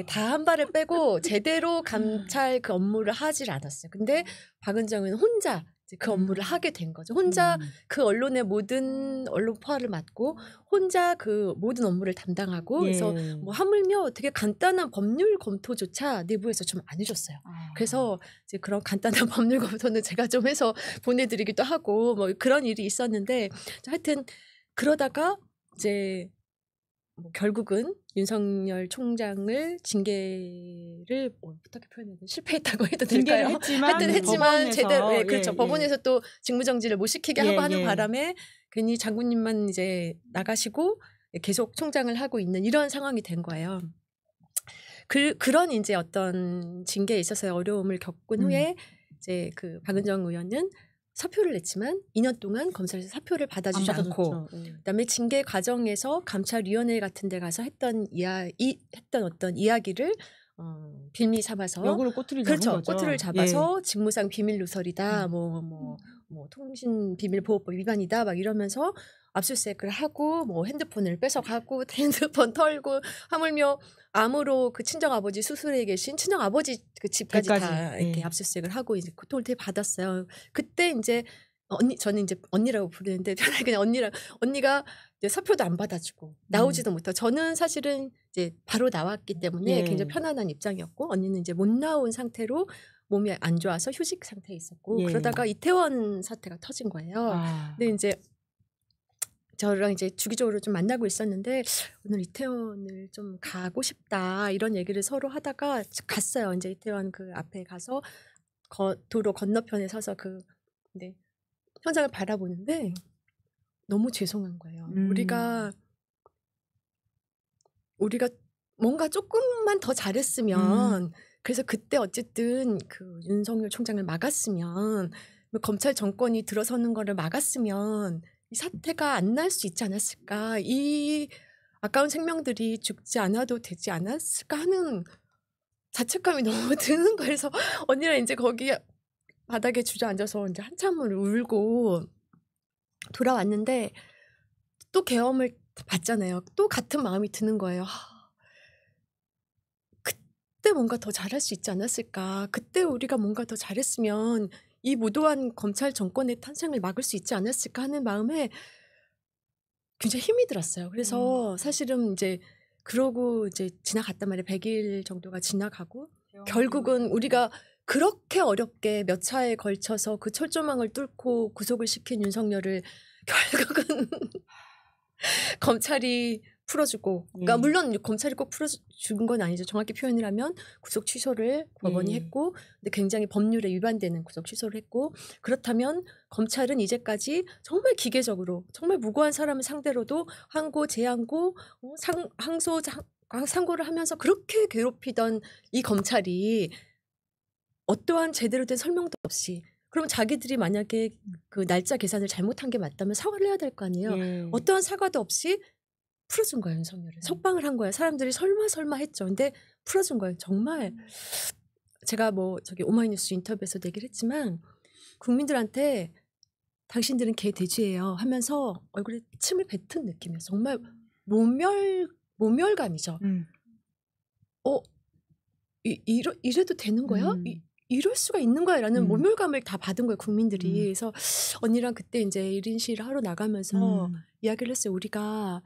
다 한 발을 빼고 제대로 감찰 그 업무를 하질 않았어요. 근데 박은정은 혼자 그 업무를 하게 된 거죠. 혼자 그 언론의 모든 언론파를 맡고 혼자 그 모든 업무를 담당하고 그래서 뭐 하물며 되게 간단한 법률 검토조차 내부에서 좀 안 해줬어요. 그래서 이제 그런 간단한 법률 검토는 제가 좀 해서 보내드리기도 하고 뭐 그런 일이 있었는데 하여튼 그러다가 이제 뭐 결국은 윤석열 총장을 징계를 어떻게 표현해야 돼? 실패했다고 해도 될까요? 하여튼 했지만 제대로 그렇죠. 법원에서 또 직무정지를 못 시키게 하고 하는 바람에 괜히 장군님만 이제 나가시고 계속 총장을 하고 있는 이런 상황이 된 거예요. 그런 이제 어떤 징계에 있어서의 어려움을 겪은 후에 이제 그 박은정 의원은 사표를 냈지만 2년 동안 검찰에서 사표를 받아주지 않고 그다음에 징계 과정에서 감찰위원회 같은 데 가서 했던 어떤 이야기를 빌미 삼아서 역으로 꼬투리 잡은 그렇죠. 거죠. 꼬투리를 잡아서 직무상 비밀 누설이다. 뭐 통신 비밀 보호법 위반이다. 막 이러면서 압수수색을 하고 뭐 핸드폰을 뺏어가고 핸드폰 털고 하물며 암으로 그 친정 아버지 수술에 계신 친정 아버지 그 집까지 다 이렇게 압수수색을 하고 이제 고통을 되게 받았어요. 그때 이제 저는 이제 언니라고 부르는데 그냥 언니가 이제 사표도 안 받아주고 나오지도 못하고 저는 사실은 이제 바로 나왔기 때문에 굉장히 편안한 입장이었고 언니는 이제 못 나온 상태로 몸이 안 좋아서 휴직 상태에 있었고 그러다가 이태원 사태가 터진 거예요. 근데 이제 저랑 이제 주기적으로 좀 만나고 있었는데 오늘 이태원을 좀 가고 싶다 이런 얘기를 서로 하다가 갔어요. 이제 이태원 그 앞에 가서 도로 건너편에 서서 근데 현장을 바라보는데 너무 죄송한 거예요. 우리가 뭔가 조금만 더 잘했으면 그래서 그때 어쨌든 그 윤석열 총장을 막았으면 검찰 정권이 들어서는 거를 막았으면 이 사태가 안 날 수 있지 않았을까? 이 아까운 생명들이 죽지 않아도 되지 않았을까 하는 자책감이 너무 드는 거예요. 그래서 언니랑 이제 거기 바닥에 주저앉아서 이제 한참을 울고 돌아왔는데 또 계엄을 봤잖아요. 또 같은 마음이 드는 거예요. 그때 뭔가 더 잘할 수 있지 않았을까? 그때 우리가 뭔가 더 잘했으면 이 무도한 검찰 정권의 탄생을 막을 수 있지 않았을까 하는 마음에 굉장히 힘이 들었어요. 그래서 사실은 이제 그러고 이제 지나갔단 말이에요. 100일 정도가 지나가고 결국은 우리가 그렇게 어렵게 몇 차에 걸쳐서 그 철조망을 뚫고 구속을 시킨 윤석열을 결국은 검찰이 풀어주고 그러니까 물론 검찰이 꼭 풀어준 건 아니죠. 정확히 표현을 하면 구속 취소를 법원이 했고 근데 굉장히 법률에 위반되는 구속 취소를 했고 그렇다면 검찰은 이제까지 정말 기계적으로 정말 무고한 사람을 상대로도 항고 재항고 항소 상고를 하면서 그렇게 괴롭히던 이 검찰이 어떠한 제대로 된 설명도 없이 그럼 자기들이 만약에 그 날짜 계산을 잘못한 게 맞다면 사과를 해야 될 거 아니에요. 어떠한 사과도 없이 풀어준 거예요. 윤석열을. 석방을 한 거예요. 사람들이 설마 했죠. 근데 풀어준 거예요. 정말 제가 뭐 저기 오마이뉴스 인터뷰에서 얘기를 했지만 국민들한테 당신들은 개 돼지예요 하면서 얼굴에 침을 뱉은 느낌이에요. 정말 모멸감이죠. 이래도 되는 거야? 이럴 수가 있는 거야 라는 모멸감을 다 받은 거예요. 국민들이. 그래서 언니랑 그때 이제 1인 시위를 하러 나가면서 이야기를 했어요. 우리가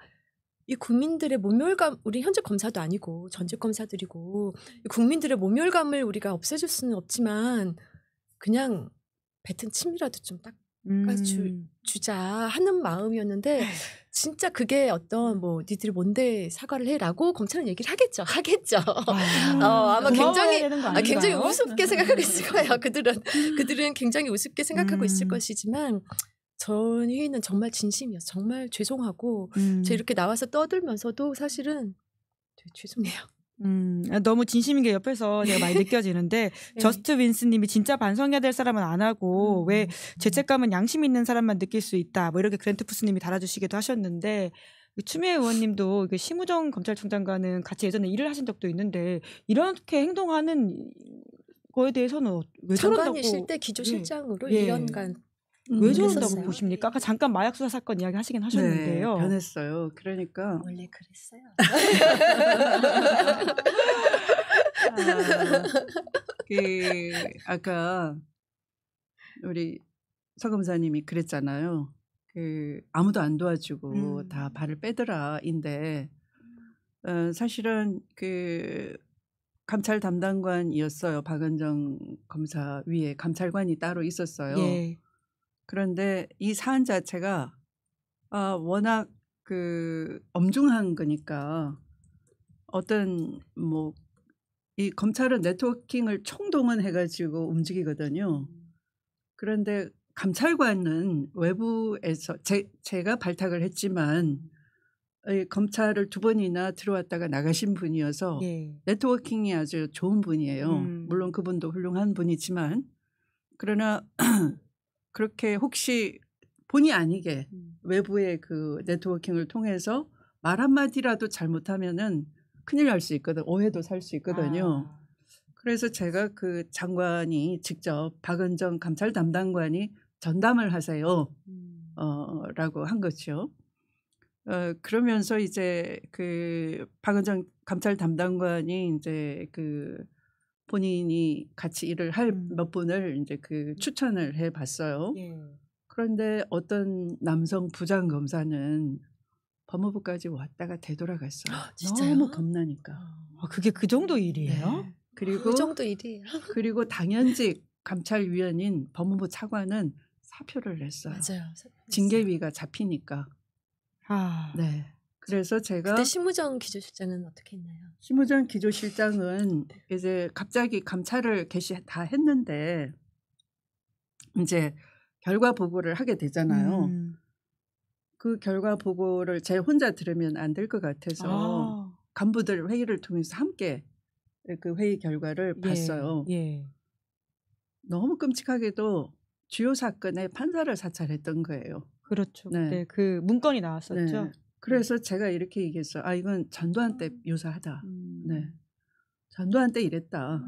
이 국민들의 모멸감, 우리 현재 검사도 아니고 전직 검사들이고 이 국민들의 모멸감을 우리가 없애줄 수는 없지만 그냥 뱉은 침이라도 좀 닦아주자 하는 마음이었는데 진짜 그게 어떤 뭐 니들이 뭔데 사과를 해라고 검찰은 얘기를 하겠죠. 아마 굉장히 우습게 생각하고 있을 거예요. 그들은 굉장히 우습게 생각하고 있을 것이지만 저희는 정말 진심이었어요. 정말 죄송하고 제가 이렇게 나와서 떠들면서도 사실은 되게 죄송해요. 너무 진심인 게 옆에서 제가 많이 느껴지는데 저스트 윈스님이 진짜 반성해야 될 사람은 안 하고 왜 죄책감은 양심 있는 사람만 느낄 수 있다. 뭐 이렇게 그랜트푸스님이 달아주시기도 하셨는데 추미애 의원님도 심우정 검찰총장과는 같이 예전에 일을 하신 적도 있는데 이렇게 행동하는 거에 대해서는 왜 저런다고 장관이실 때 기조실장으로 1년간 왜 저런다고 보십니까? 아까 잠깐 마약 수사 사건 이야기 하시긴 하셨는데요. 네, 변했어요. 그러니까 원래 그랬어요. 아까 우리 서 검사님이 그랬잖아요. 아무도 안 도와주고 다 발을 빼더라인데 사실은 감찰 담당관이었어요. 박은정 검사 위에 감찰관이 따로 있었어요. 그런데 이 사안 자체가 워낙 엄중한 거니까 어떤 이 검찰은 네트워킹을 총동원해가지고 움직이거든요. 그런데 감찰관은 외부에서 제가 발탁을 했지만 검찰을 2번이나 들어왔다가 나가신 분이어서 네트워킹이 아주 좋은 분이에요. 물론 그분도 훌륭한 분이지만 그러나 그렇게 혹시 본의 아니게 외부의 그 네트워킹을 통해서 말 한마디라도 잘못하면은 큰일 날 수 있거든. 오해도 살 수 있거든요. 그래서 제가 그 장관이 직접 박은정 감찰 담당관이 전담을 하세요. 라고 한 거죠. 그러면서 이제 그 박은정 감찰 담당관이 이제 그 본인이 같이 일을 할 몇 분을 이제 그 추천을 해 봤어요. 예. 그런데 어떤 남성 부장 검사는 법무부까지 왔다가 되돌아갔어요. 진짜요? 너무 겁나니까. 그게 그 정도 일이에요? 네. 그리고 그 정도 일이에요. 그리고 당연직 감찰위원인 법무부 차관은 사표를 냈어요. 맞아요. 징계위가 잡히니까. 네. 그래서 제가 그때 심우정 기조실장은 어떻게 했나요? 심우정 기조실장은 이제 갑자기 감찰을 개시 다 했는데 이제 결과 보고를 하게 되잖아요. 그 결과 보고를 제 혼자 들으면 안 될 것 같아서 간부들 회의를 통해서 함께 그 회의 결과를 봤어요. 예. 너무 끔찍하게도 주요 사건의 판사를 사찰했던 거예요. 그렇죠. 네. 네, 그 문건이 나왔었죠. 네. 그래서 제가 이렇게 얘기했어요. 아, 이건 전두환 때 유사하다. 네. 전두환 때 이랬다.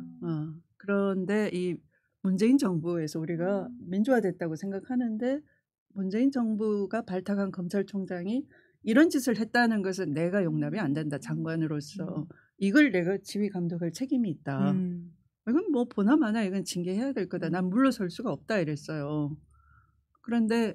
그런데 이 문재인 정부에서 우리가 민주화됐다고 생각하는데 문재인 정부가 발탁한 검찰총장이 이런 짓을 했다는 것은 내가 용납이 안 된다. 장관으로서. 이걸 내가 지휘 감독할 책임이 있다. 이건 뭐 보나마나 이건 징계해야 될 거다. 난 물러설 수가 없다 이랬어요. 그런데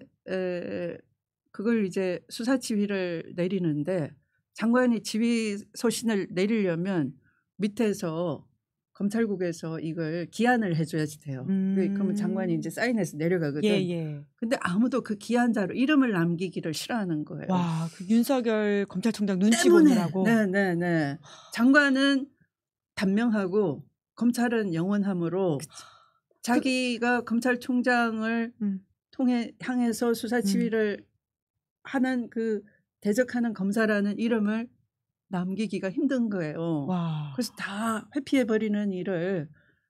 그걸 이제 수사 지휘를 내리는데 장관이 지휘 소신을 내리려면 밑에서 검찰국에서 이걸 기한을 해줘야지 돼요. 그러면 장관이 이제 사인해서 내려가거든. 예. 근데 아무도 그 기한자로 이름을 남기기를 싫어하는 거예요. 와, 그 윤석열 검찰총장 눈치 보느라고. 네. 장관은 단명하고 검찰은 영원함으로 자기가 검찰총장을 향해서 수사 지휘를 하는 그 대적하는 검사라는 이름을 남기기가 힘든 거예요. 와. 그래서 다 회피해버리는 일을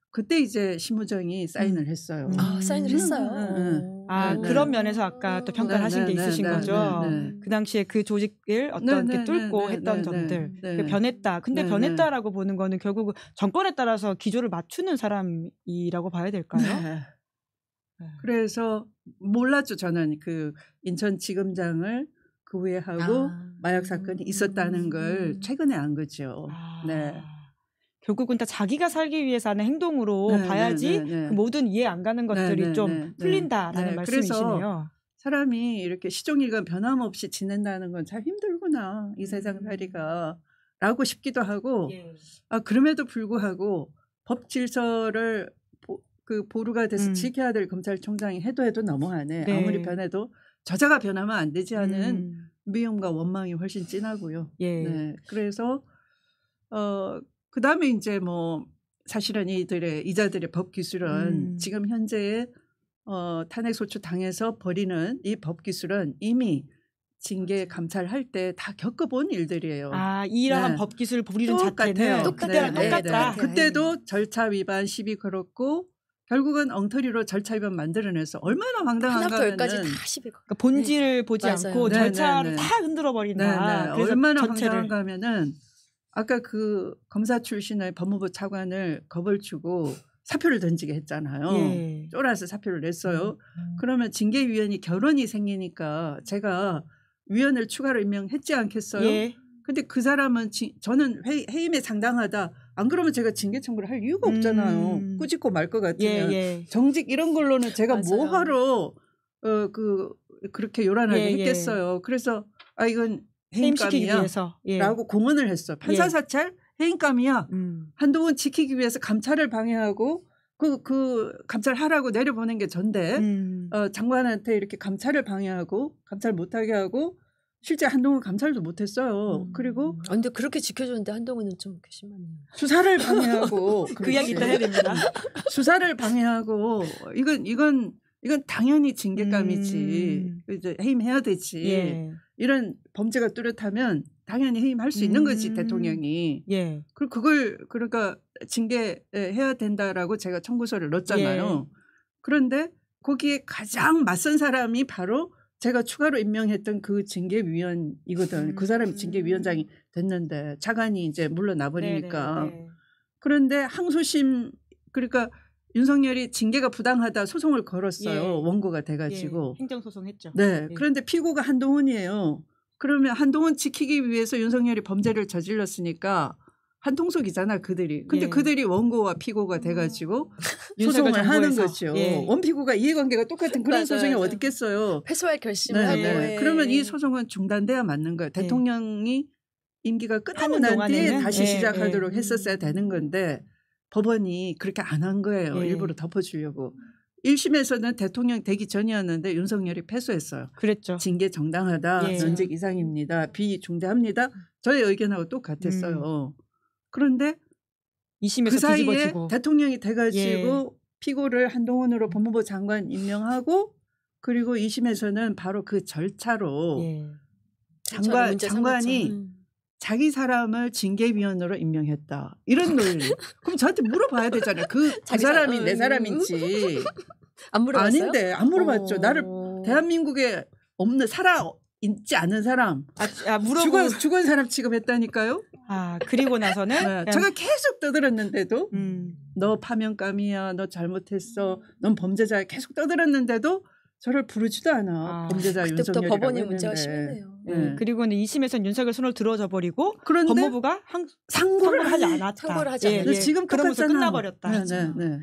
그때 이제 심우정이 사인을 했어요. 사인을 했어요. 그런 면에서 아까 또 평가를 하신 게 있으신 거죠. 그 당시에 그 조직을 어떤 게 뚫고 했던 점들. 변했다. 근데 변했다라고 보는 거는 결국 정권에 따라서 기조를 맞추는 사람이라고 봐야 될까요? 그래서 몰랐죠. 저는 그 인천지검장을 그 후에 하고 마약 사건이 있었다는 걸 최근에 안 거죠. 네. 결국은 다 자기가 살기 위해서 하는 행동으로 봐야지 그 모든 이해 안 가는 것들이 좀 풀린다라는 말씀이시네요. 그래서 사람이 이렇게 시종일관 변함없이 지낸다는 건 참 힘들구나. 이 세상살이가 라고 싶기도 하고 그럼에도 불구하고 법 질서를 그 보루가 돼서 지켜야 될 검찰총장이 해도 너무하네. 아무리 변해도 저자가 변하면 안 되지 하는 미움과 원망이 훨씬 진하고요. 네. 그래서 그다음에 이제 뭐 사실은 이자들의 법 기술은 지금 현재의 탄핵 소추 당해서 벌이는 이 법 기술은 이미 징계 감찰할 때 다 겪어본 일들이에요. 이러한 법 기술을 부리는 자체는 그때랑 똑같다. 그때도 절차 위반 시비 걸었고 결국은 엉터리로 절차 위반 만들어내서 얼마나 황당한가 하면은 하나부터 열까지 다 시비 걸고 본질을 보지 않고 절차를 다 흔들어 버린다. 얼마나 황당한가 하면은 아까 그 검사 출신의 법무부 차관을 겁을 주고 사표를 던지게 했잖아요. 쫄아서 사표를 냈어요. 그러면 징계위원이 결혼이 생기니까 제가 위원을 추가로 임명했지 않겠어요? 근데 그 사람은 저는 해임에 상당하다. 안 그러면 제가 징계 청구를 할 이유가 없잖아요. 꾸짖고 말 것 같으면. 정직 이런 걸로는 제가 뭐하러 그렇게 요란하게 했겠어요. 그래서 이건 해임감이야 라고 공언을 했어. 판사 사찰 해임감이야. 한동훈 지키기 위해서 감찰을 방해하고 그 감찰하라고 내려보낸 게 전데 장관한테 이렇게 감찰을 방해하고 감찰 못하게 하고 실제 한동훈 감찰도 못했어요. 그리고 근데 그렇게 지켜줬는데 한동훈은 좀 심하네요. 수사를 방해하고 그 이야기 이따 해야 됩니다. 수사를 방해하고 이건 당연히 징계감이지. 이제 해임해야 되지. 이런 범죄가 뚜렷하면 당연히 해임할 수 있는 거지 대통령이. 그리고 그걸 그러니까 징계해야 된다라고 제가 청구서를 넣었잖아요. 그런데 거기에 가장 맞선 사람이 바로 제가 추가로 임명했던 그 징계위원이거든. 그 사람이 징계위원장이 됐는데 차관이 이제 물러나 버리니까. 그런데 항소심 그러니까 윤석열이 징계가 부당하다 소송을 걸었어요. 원고가 돼가지고. 행정소송했죠. 네. 그런데 피고가 한동훈이에요. 그러면 한동훈 지키기 위해서 윤석열이 범죄를 저질렀으니까 한통속이잖아 그들이. 근데 그들이 원고와 피고가 돼가지고 소송을 하는 거죠. 원피고가 이해관계가 똑같은 그런 소송이 어디 있겠어요. 패소할 결심을 하고. 그러면 이 소송은 중단돼야 맞는 거예요. 대통령이 임기가 끝나고 난 뒤에 다시 시작하도록 했었어야 되는 건데 법원이 그렇게 안 한 거예요. 일부러 덮어주려고. 1심에서는 대통령 되기 전이었는데 윤석열이 패소했어요. 그랬죠. 징계 정당하다. 면직 이상입니다. 비중대합니다. 저의 의견하고 똑같았어요. 그런데 2심에서 그 사이에 뒤집어지고. 대통령이 돼가지고 피고를 한동훈으로 법무부 장관 임명하고 그리고 2심에서는 바로 그 절차로 장관이 자기 사람을 징계위원으로 임명했다. 이런 논리. 그럼 저한테 물어봐야 되잖아요. 그 사람이 내 사람인지. 안 물어봤어요? 아닌데 안 물어봤죠. 나를 대한민국에 없는 있지 않은 사람. 죽은 사람 취급했다니까요. 그리고 나서는 제가 계속 떠들었는데도 너 파면감이야. 너 잘못했어. 넌 범죄자야. 계속 떠들었는데도 저를 부르지도 않아. 범죄자 윤석열이라고 그때부터 법원이 했는데. 문제가 심했네요. 그리고는 2심에서는 윤석열 손을 들어줘 버리고 그런데 법무부가 상고를 하지 않았다. 상고를 하지 않았다. 지금 그러면서 끝나버렸다.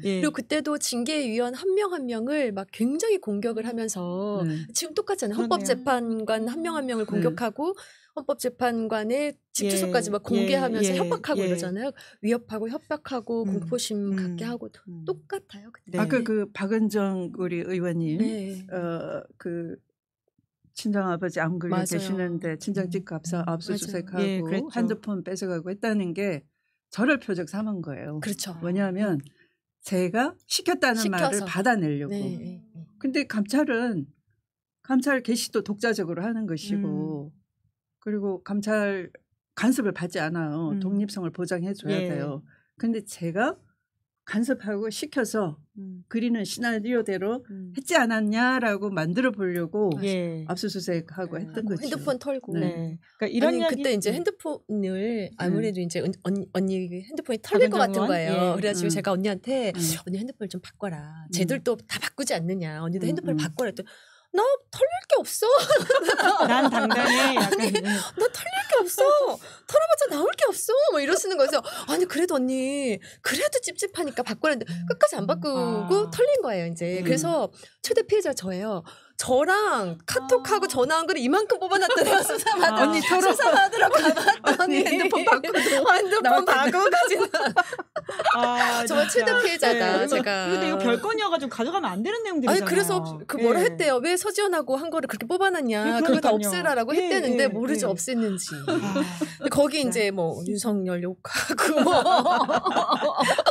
그리고 그때도 징계위원 한 명 한 명을 막 굉장히 공격을 하면서 지금 똑같잖아요. 헌법재판관 한 명 한 명을 공격하고 헌법재판관의 집 주소까지 막 공개하면서 협박하고 이러잖아요. 위협하고 협박하고 공포심 갖게 하고 똑같아요. 그때. 아까 그 박은정 우리 의원님 그 친정아버지 암 걸려 계시는데 친정집 압수수색하고 핸드폰 뺏어가고 했다는 게 저를 표적 삼은 거예요. 그렇죠. 왜냐하면 제가 시켰다는 말을 받아내려고. 근데 감찰 개시도 독자적으로 하는 것이고 그리고 감찰 간섭을 받지 않아요. 독립성을 보장해 줘야 돼요. 근데 제가 간섭하고 시켜서 그리는 시나리오대로 했지 않았냐라고 만들어 보려고 압수수색하고 했던 거죠. 핸드폰 털고. 그러니까 이런 그때 이제 핸드폰을 아무래도 이제 언니 핸드폰이 털릴 것 같은 거예요. 그래가지고 제가 언니한테 언니 핸드폰을 좀 바꿔라. 쟤들도 다 바꾸지 않느냐. 언니도 핸드폰을 바꿔라 했더니 나 털릴 게 없어. 난 당당해. 나 털릴 게 없어. 털어봤자 나올 게 없어. 뭐 이러시는 거죠. 아니 그래도 언니 그래도 찝찝하니까 바꾸라는데 끝까지 안 바꾸고 털린 거예요. 이제 그래서 최대 피해자 저예요. 저랑 카톡하고 전화한 거를 이만큼 뽑아놨더니 수사받으러 가봤더니 핸드폰 바꾸고 가지는 정말 최대 피해자다. 제가. 근데 이거 별건이어가지고 가져가면 안 되는 내용들이잖아요. 아니 그래서 뭐라 했대요. 왜 서지현하고 한 거를 그렇게 뽑아놨냐. 그거 다 없애라라고 했대는데 모르죠. 없앴는지. 거기 이제 뭐 윤석열 욕하고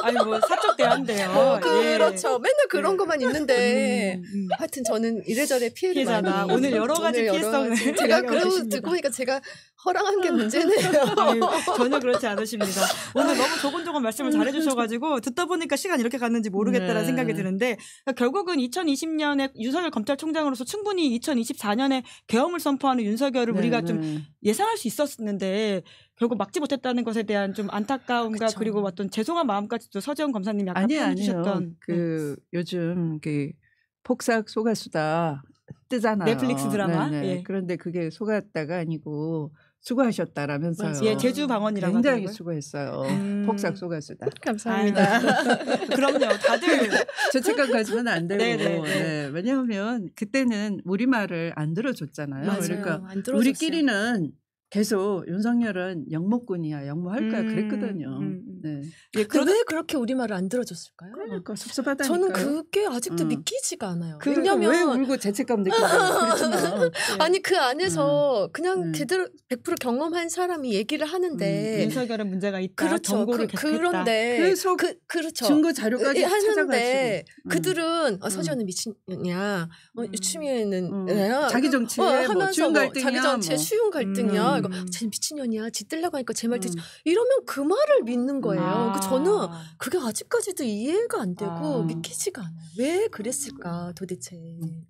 아니 뭐 사적 대한대요. 그렇죠. 맨날 그런 것만 있는데 하여튼 저는 이래저래 피해를 많이. 오늘 여러 가지 피해성을 제가 그러고 듣고 보니까 제가 허랑한 게 문제네요. 아유, 전혀 그렇지 않으십니다. 오늘 너무 조곤조곤 말씀을 잘해주셔가지고 듣다 보니까 시간 이렇게 갔는지 모르겠다라는 생각이 드는데 결국은 2020년에 윤석열 검찰총장으로서 충분히 2024년에 계엄을 선포하는 윤석열을 우리가 좀 예상할 수 있었는데 결국 막지 못했다는 것에 대한 좀 안타까움과 그리고 어떤 죄송한 마음까지도 서지현 검사님이 아까 표현해주셨던 그 요즘 그 폭삭 속았수다 뜨잖아요. 넷플릭스 드라마. 그런데 그게 속았다가 아니고 수고하셨다라면서요. 제주 방언이라고 굉장히 수고했어요. 폭삭 속았수다. 감사합니다. 그럼요. 다들 죄책감 가지면 안 되고. 왜냐하면 그때는 우리말을 안 들어줬잖아요. 맞아요. 그러니까 안 들어줬어요. 우리끼리는 계속 윤석열은 영모꾼이야, 영모할 거야 그랬거든요. 왜 그렇게 우리말을 안 들어줬을까요? 그러니까 섭섭하다니까요. 저는 그게 아직도 믿기지가 않아요. 왜냐면 왜 울고 죄책감 느끼는 그렇지만 아니 그 안에서 그냥 제대로 100% 경험한 사람이 얘기를 하는데 윤석열은 문제가 있다. 그렇죠. 정보를 계속했다. 그런데 그래서 그렇죠. 증거 자료까지 하는데 찾아가지고 그들은 서지현은 미친냐, 추미애는 자기 정치에 하면서 쉬운 갈등이야, 자기 정치에 쉬운 갈등이야 그러니까 쟤 미친년이야. 지 뜰려고 하니까 제 말 듣지. 이러면 그 말을 믿는 거예요. 그러니까 저는 그게 아직까지도 이해가 안 되고 믿기지가 않아요. 왜 그랬을까 도대체.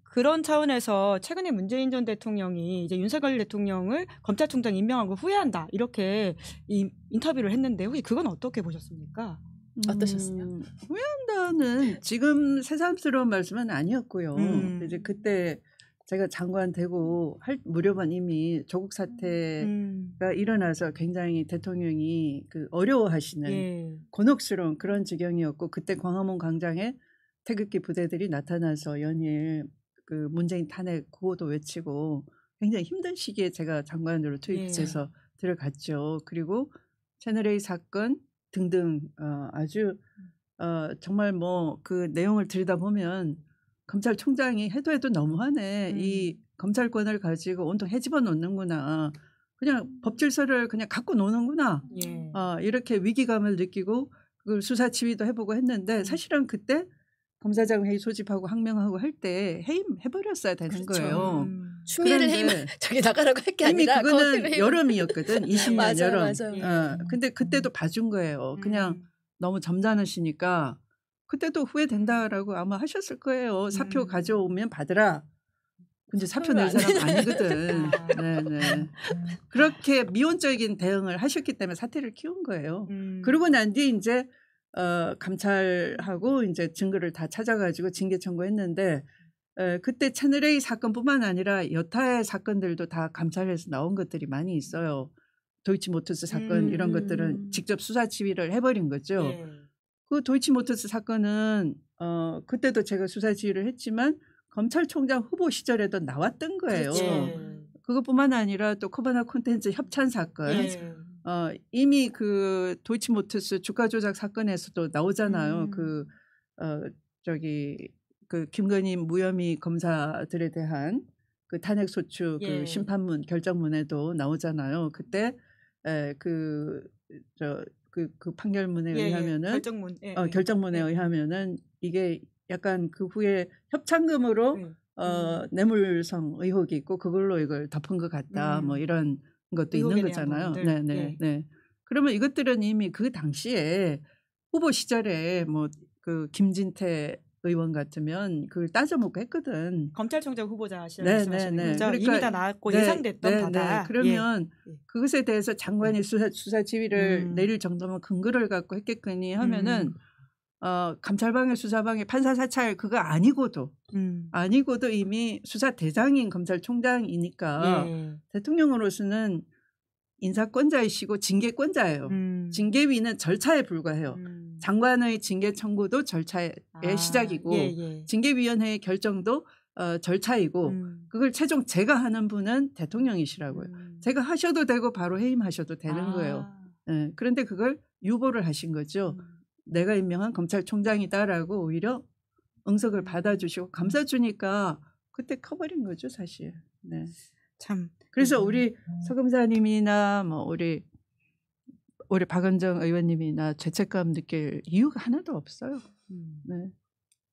그런 차원에서 최근에 문재인 전 대통령이 이제 윤석열 대통령을 검찰총장 임명한 걸 후회한다 이렇게 인터뷰를 했는데 혹시 그건 어떻게 보셨습니까? 어떠셨어요? 후회한다는 지금 새삼스러운 말씀은 아니었고요. 이제 그때 제가 장관 되고 할 무렵은 이미 조국 사태가 일어나서 굉장히 대통령이 그 어려워하시는 곤혹스러운 그런 지경이었고 그때 광화문 광장에 태극기 부대들이 나타나서 연일 그 문재인 탄핵 구호도 외치고 굉장히 힘든 시기에 제가 장관으로 투입돼서 들어갔죠. 그리고 채널A 사건 등등 아주 정말 뭐 그 내용을 들여다보면 검찰총장이 해도 너무하네. 이 검찰권을 가지고 온통 헤집어 놓는구나. 그냥 법질서를 그냥 갖고 노는구나. 이렇게 위기감을 느끼고 그걸 수사 지휘도 해보고 했는데 사실은 그때 검사장 회의 소집하고 항명하고 할 때 해임해버렸어야 되는 거예요. 추미애를 해임 저기 나가라고 할 게 아니라 그거는 여름이었거든. 20년 맞아요, 여름. 맞아요. 근데 그때도 봐준 거예요. 그냥 너무 점잖으시니까 그때도 후회된다라고 아마 하셨을 거예요. 사표 가져오면 받으라. 근데 사표 낼 사람 아니거든. 네네. 그렇게 미온적인 대응을 하셨기 때문에 사태를 키운 거예요. 그러고 난 뒤에 이제 감찰하고 이제 증거를 다 찾아가지고 징계 청구했는데 그때 채널A 사건뿐만 아니라 여타의 사건들도 다 감찰에서 나온 것들이 많이 있어요. 도이치모터스 사건 이런 것들은 직접 수사 지휘를 해버린 거죠. 그 도이치모터스 사건은 그때도 제가 수사 지휘를 했지만 검찰총장 후보 시절에도 나왔던 거예요. 그것뿐만 아니라 또 코바나 콘텐츠 협찬 사건 이미 그 도이치모터스 주가 조작 사건에서도 나오잖아요. 그 그 김건희 무혐의 검사들에 대한 그 탄핵 소추 그 심판문 결정문에도 나오잖아요. 그때 그 판결문에 의하면은 결정문에 의하면은 이게 약간 그 후에 협찬금으로 뇌물성 의혹이 있고 그걸로 이걸 덮은 것 같다. 뭐 이런 것도 있는 거잖아요. 네네. 그러면 이것들은 이미 그 당시에 후보 시절에 뭐 그 김진태 의원 같으면 그걸 따져먹고 했거든. 검찰총장 후보자 말씀하시는 거죠? 그러니까 이미 다 나왔고 네, 예상됐던 바다. 그러면 그것에 대해서 장관이 수사 지휘를 내릴 정도면 근거를 갖고 했겠거니 하면은 감찰방해 수사방해 판사 사찰 그거 아니고도 이미 수사대장인 검찰총장이니까 대통령으로서는 인사권자이시고 징계권자예요. 징계위는 절차에 불과해요. 장관의 징계 청구도 절차의 시작이고 징계위원회의 결정도 절차이고 그걸 최종 제가 하는 분은 대통령이시라고요. 제가 하셔도 되고 바로 해임하셔도 되는 거예요. 그런데 그걸 유보를 하신 거죠. 내가 임명한 검찰총장이다라고 오히려 응석을 받아주시고 감사주니까 그때 커버린 거죠 사실. 네. 참. 그래서 우리 서 검사님이나 뭐 우리 박은정 의원님이나 죄책감 느낄 이유가 하나도 없어요. 네.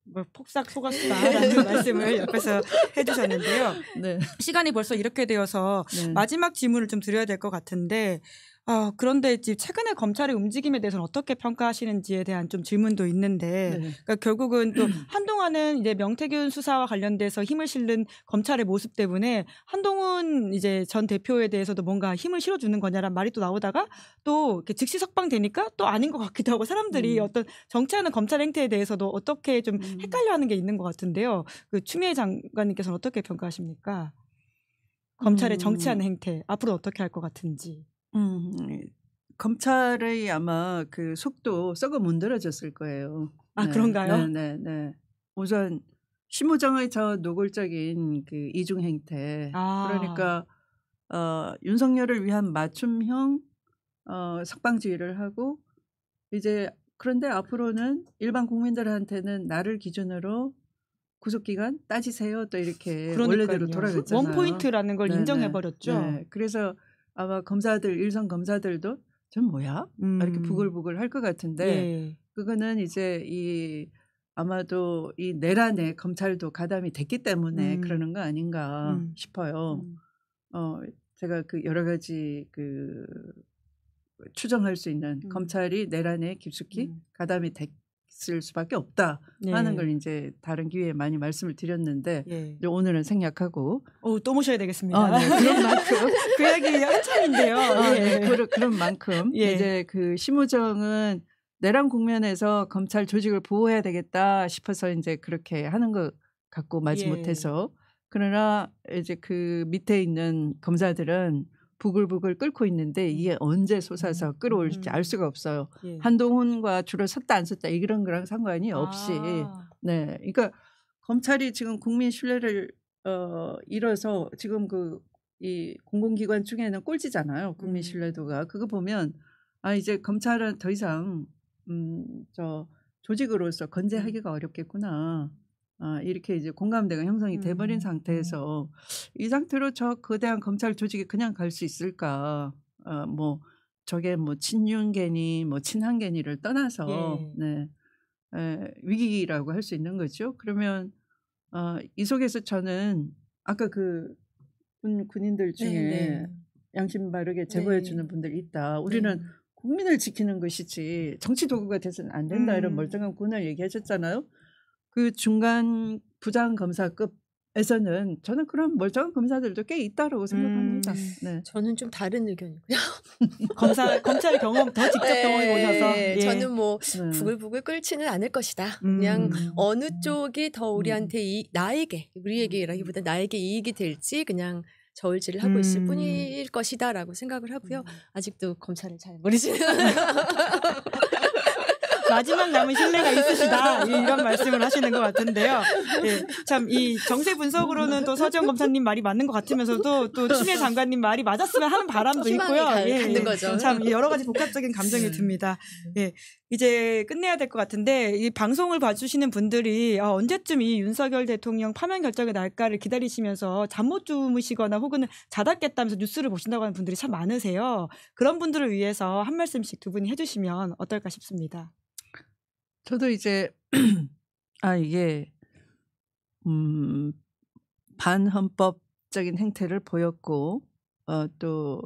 뭐 폭삭 속았다라는 말씀을 옆에서 해주셨는데요. 네. 시간이 벌써 이렇게 되어서 마지막 질문을 좀 드려야 될 것 같은데 그런데 최근에 검찰의 움직임에 대해서는 어떻게 평가하시는지에 대한 좀 질문도 있는데 그러니까 결국은 또 한동안은 이제 명태균 수사와 관련돼서 힘을 실는 검찰의 모습 때문에 한동훈 이제 전 대표에 대해서도 뭔가 힘을 실어주는 거냐라는 말이 또 나오다가 또 이렇게 즉시 석방되니까 또 아닌 것 같기도 하고 사람들이 어떤 정치하는 검찰 행태에 대해서도 어떻게 좀 헷갈려하는 게 있는 것 같은데요. 그 추미애 장관님께서는 어떻게 평가하십니까? 검찰의 정치하는 행태 앞으로 어떻게 할 것 같은지. 검찰의 아마 그 속도 썩어 문드러졌을 거예요. 그런가요? 네. 우선 심우정의 저 노골적인 그 이중 행태. 그러니까 윤석열을 위한 맞춤형 석방지휘를 하고 이제 그런데 앞으로는 일반 국민들한테는 나를 기준으로 구속기간 따지세요. 또 이렇게 원래대로 돌아갔잖아요. 원포인트라는 걸 인정해버렸죠. 네. 그래서 아마 검사들 일선 검사들도 전 뭐야? 이렇게 부글부글 할 것 같은데 그거는 이제 아마도 이 내란에 검찰도 가담이 됐기 때문에 그러는 거 아닌가 싶어요. 제가 그 여러 가지 추정할 수 있는 검찰이 내란에 깊숙이 가담이 됐을 수밖에 없다 하는 걸 이제 다른 기회에 많이 말씀을 드렸는데 이제 오늘은 생략하고 또 모셔야 되겠습니다. 네, 그런 만큼 그 이야기 한참인데요. 그런 만큼 이제 그 심우정은 내란 국면에서 검찰 조직을 보호해야 되겠다 싶어서 이제 그렇게 하는 것 갖고 마지 못해서 그러나 이제 그 밑에 있는 검사들은 부글부글 끓고 있는데 이게 언제 솟아서 끌어올지 알 수가 없어요. 한동훈과 주로 섰다 안 섰다 이런 거랑 상관이 없이 네, 그러니까 검찰이 지금 국민 신뢰를 잃어서 지금 이 공공기관 중에는 꼴찌잖아요. 국민 신뢰도가 그거 보면 이제 검찰은 더 이상 조직으로서 건재하기가 어렵겠구나. 이렇게 이제 공감대가 형성이 돼버린 상태에서 이 상태로 저 거대한 검찰 조직이 그냥 갈 수 있을까? 뭐 저게 뭐 친윤계니 뭐 친한계니를 떠나서 위기라고 할 수 있는 거죠. 그러면 이 속에서 저는 아까 그 군인들 중에 양심 바르게 제보해 주는 분들이 있다. 우리는 국민을 지키는 것이지 정치 도구가 돼서는 안 된다 이런 멀쩡한 군을 얘기하셨잖아요. 그 중간 부장 검사급에서는 저는 그런 멀쩡한 검사들도 꽤 있다라고 생각합니다. 네. 저는 좀 다른 의견이고요. 검찰 경험 더 직접 경험해 보셔서 저는 뭐 부글부글 끓지는 않을 것이다. 그냥 어느 쪽이 더 우리한테 우리에게라기보다 나에게 이익이 될지 그냥 저울질을 하고 있을 뿐일 것이다라고 생각을 하고요. 아직도 검찰을 잘 모르시는. 마지막 남은 신뢰가 있으시다 이런 말씀을 하시는 것 같은데요. 참 이 정세 분석으로는 또 서지영 검사님 말이 맞는 것 같으면서도 또 추미애 장관님 말이 맞았으면 하는 바람도 있고요. 갖는 거죠. 참 여러 가지 복합적인 감정이 듭니다. 이제 끝내야 될 것 같은데 이 방송을 봐주시는 분들이 언제쯤 이 윤석열 대통령 파면 결정이 날까를 기다리시면서 잠 못 주무시거나 혹은 자닫겠다면서 뉴스를 보신다고 하는 분들이 참 많으세요. 그런 분들을 위해서 한 말씀씩 두 분이 해주시면 어떨까 싶습니다. 저도 이제 이게 반헌법적인 행태를 보였고 또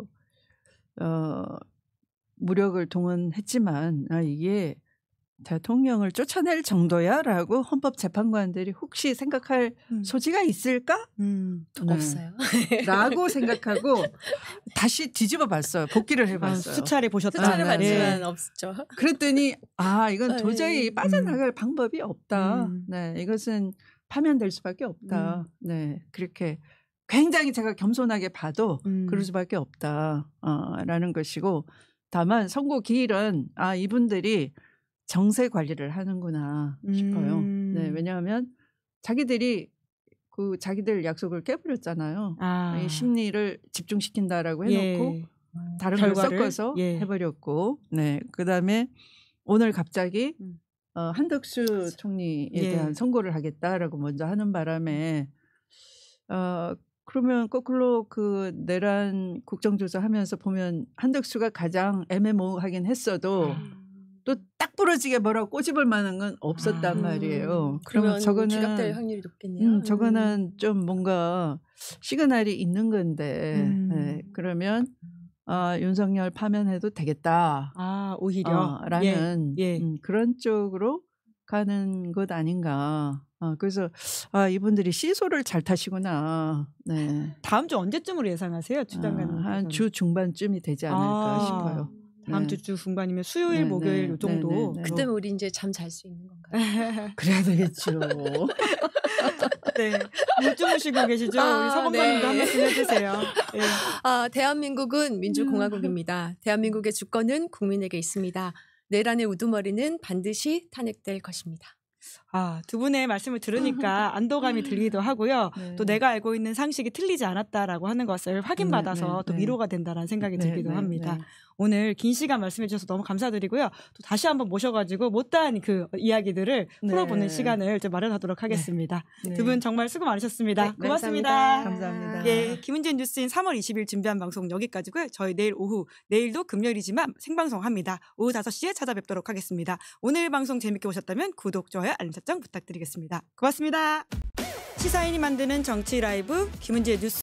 무력을 동원했지만 이게 대통령을 쫓아낼 정도야라고 헌법재판관들이 혹시 생각할 소지가 있을까? 없어요. 라고 생각하고 다시 뒤집어 봤어요. 복기를 해봤어요. 수차례 보셨다. 수차례 봤지만 없죠. 그랬더니 이건 도저히 빠져나갈 방법이 없다. 네, 이것은 파면될 수밖에 없다. 네, 그렇게 굉장히 제가 겸손하게 봐도 그럴 수밖에 없다. 라는 것이고 다만 선고 기일은 이분들이 정세 관리를 하는구나 싶어요. 네, 왜냐하면 자기들이 자기들 약속을 깨버렸잖아요. 이 심리를 집중시킨다라고 해놓고 다른 걸 섞어서 해버렸고, 네, 그다음에 오늘 갑자기 한덕수 총리에 대한 선고를 하겠다라고 먼저 하는 바람에 그러면 거꾸로 그 내란 국정조사하면서 보면 한덕수가 가장 애매모호하긴 했어도 또 딱 부러지게 뭐라고 꼬집을 만한 건 없었단 말이에요. 그러면 저거는 기각될 확률이 높겠네요. 저거는 좀 뭔가 시그널이 있는 건데 네, 그러면 윤석열 파면해도 되겠다. 오히려 라는 그런 쪽으로 가는 것 아닌가. 그래서 이분들이 시소를 잘 타시구나. 네. 다음 주 언제쯤으로 예상하세요, 추 장관님? 한 주 중반쯤이 되지 않을까 싶어요. 다음 주 중반이면 수요일, 목요일 요 정도. 그때면 우리 이제 잠 잘 수 있는 건가요? 그래야 되겠죠. 네, 못 주무시고 계시죠? 우리 서 검사님도 한 말씀 해주세요. 네. 대한민국은 민주공화국입니다. 대한민국의 주권은 국민에게 있습니다. 내란의 우두머리는 반드시 탄핵될 것입니다. 두 분의 말씀을 들으니까 안도감이 들기도 하고요. 또 내가 알고 있는 상식이 틀리지 않았다라고 하는 것을 확인받아서 또 위로가 된다라는 생각이 들기도 합니다. 오늘 긴 시간 말씀해 주셔서 너무 감사드리고요. 또 다시 한번 모셔가지고 못다한 그 이야기들을 풀어보는 시간을 좀 마련하도록 하겠습니다. 두 분 정말 수고 많으셨습니다. 고맙습니다. 감사합니다. 김은지의 뉴스인 3월 20일 준비한 방송 여기까지고요. 저희 내일도 금요일이지만 생방송합니다. 오후 5시에 찾아뵙도록 하겠습니다. 오늘 방송 재밌게 보셨다면 구독, 좋아요, 알림 설정 부탁드리겠습니다. 고맙습니다. 시사인이 만드는 정치 라이브 김은지의 뉴스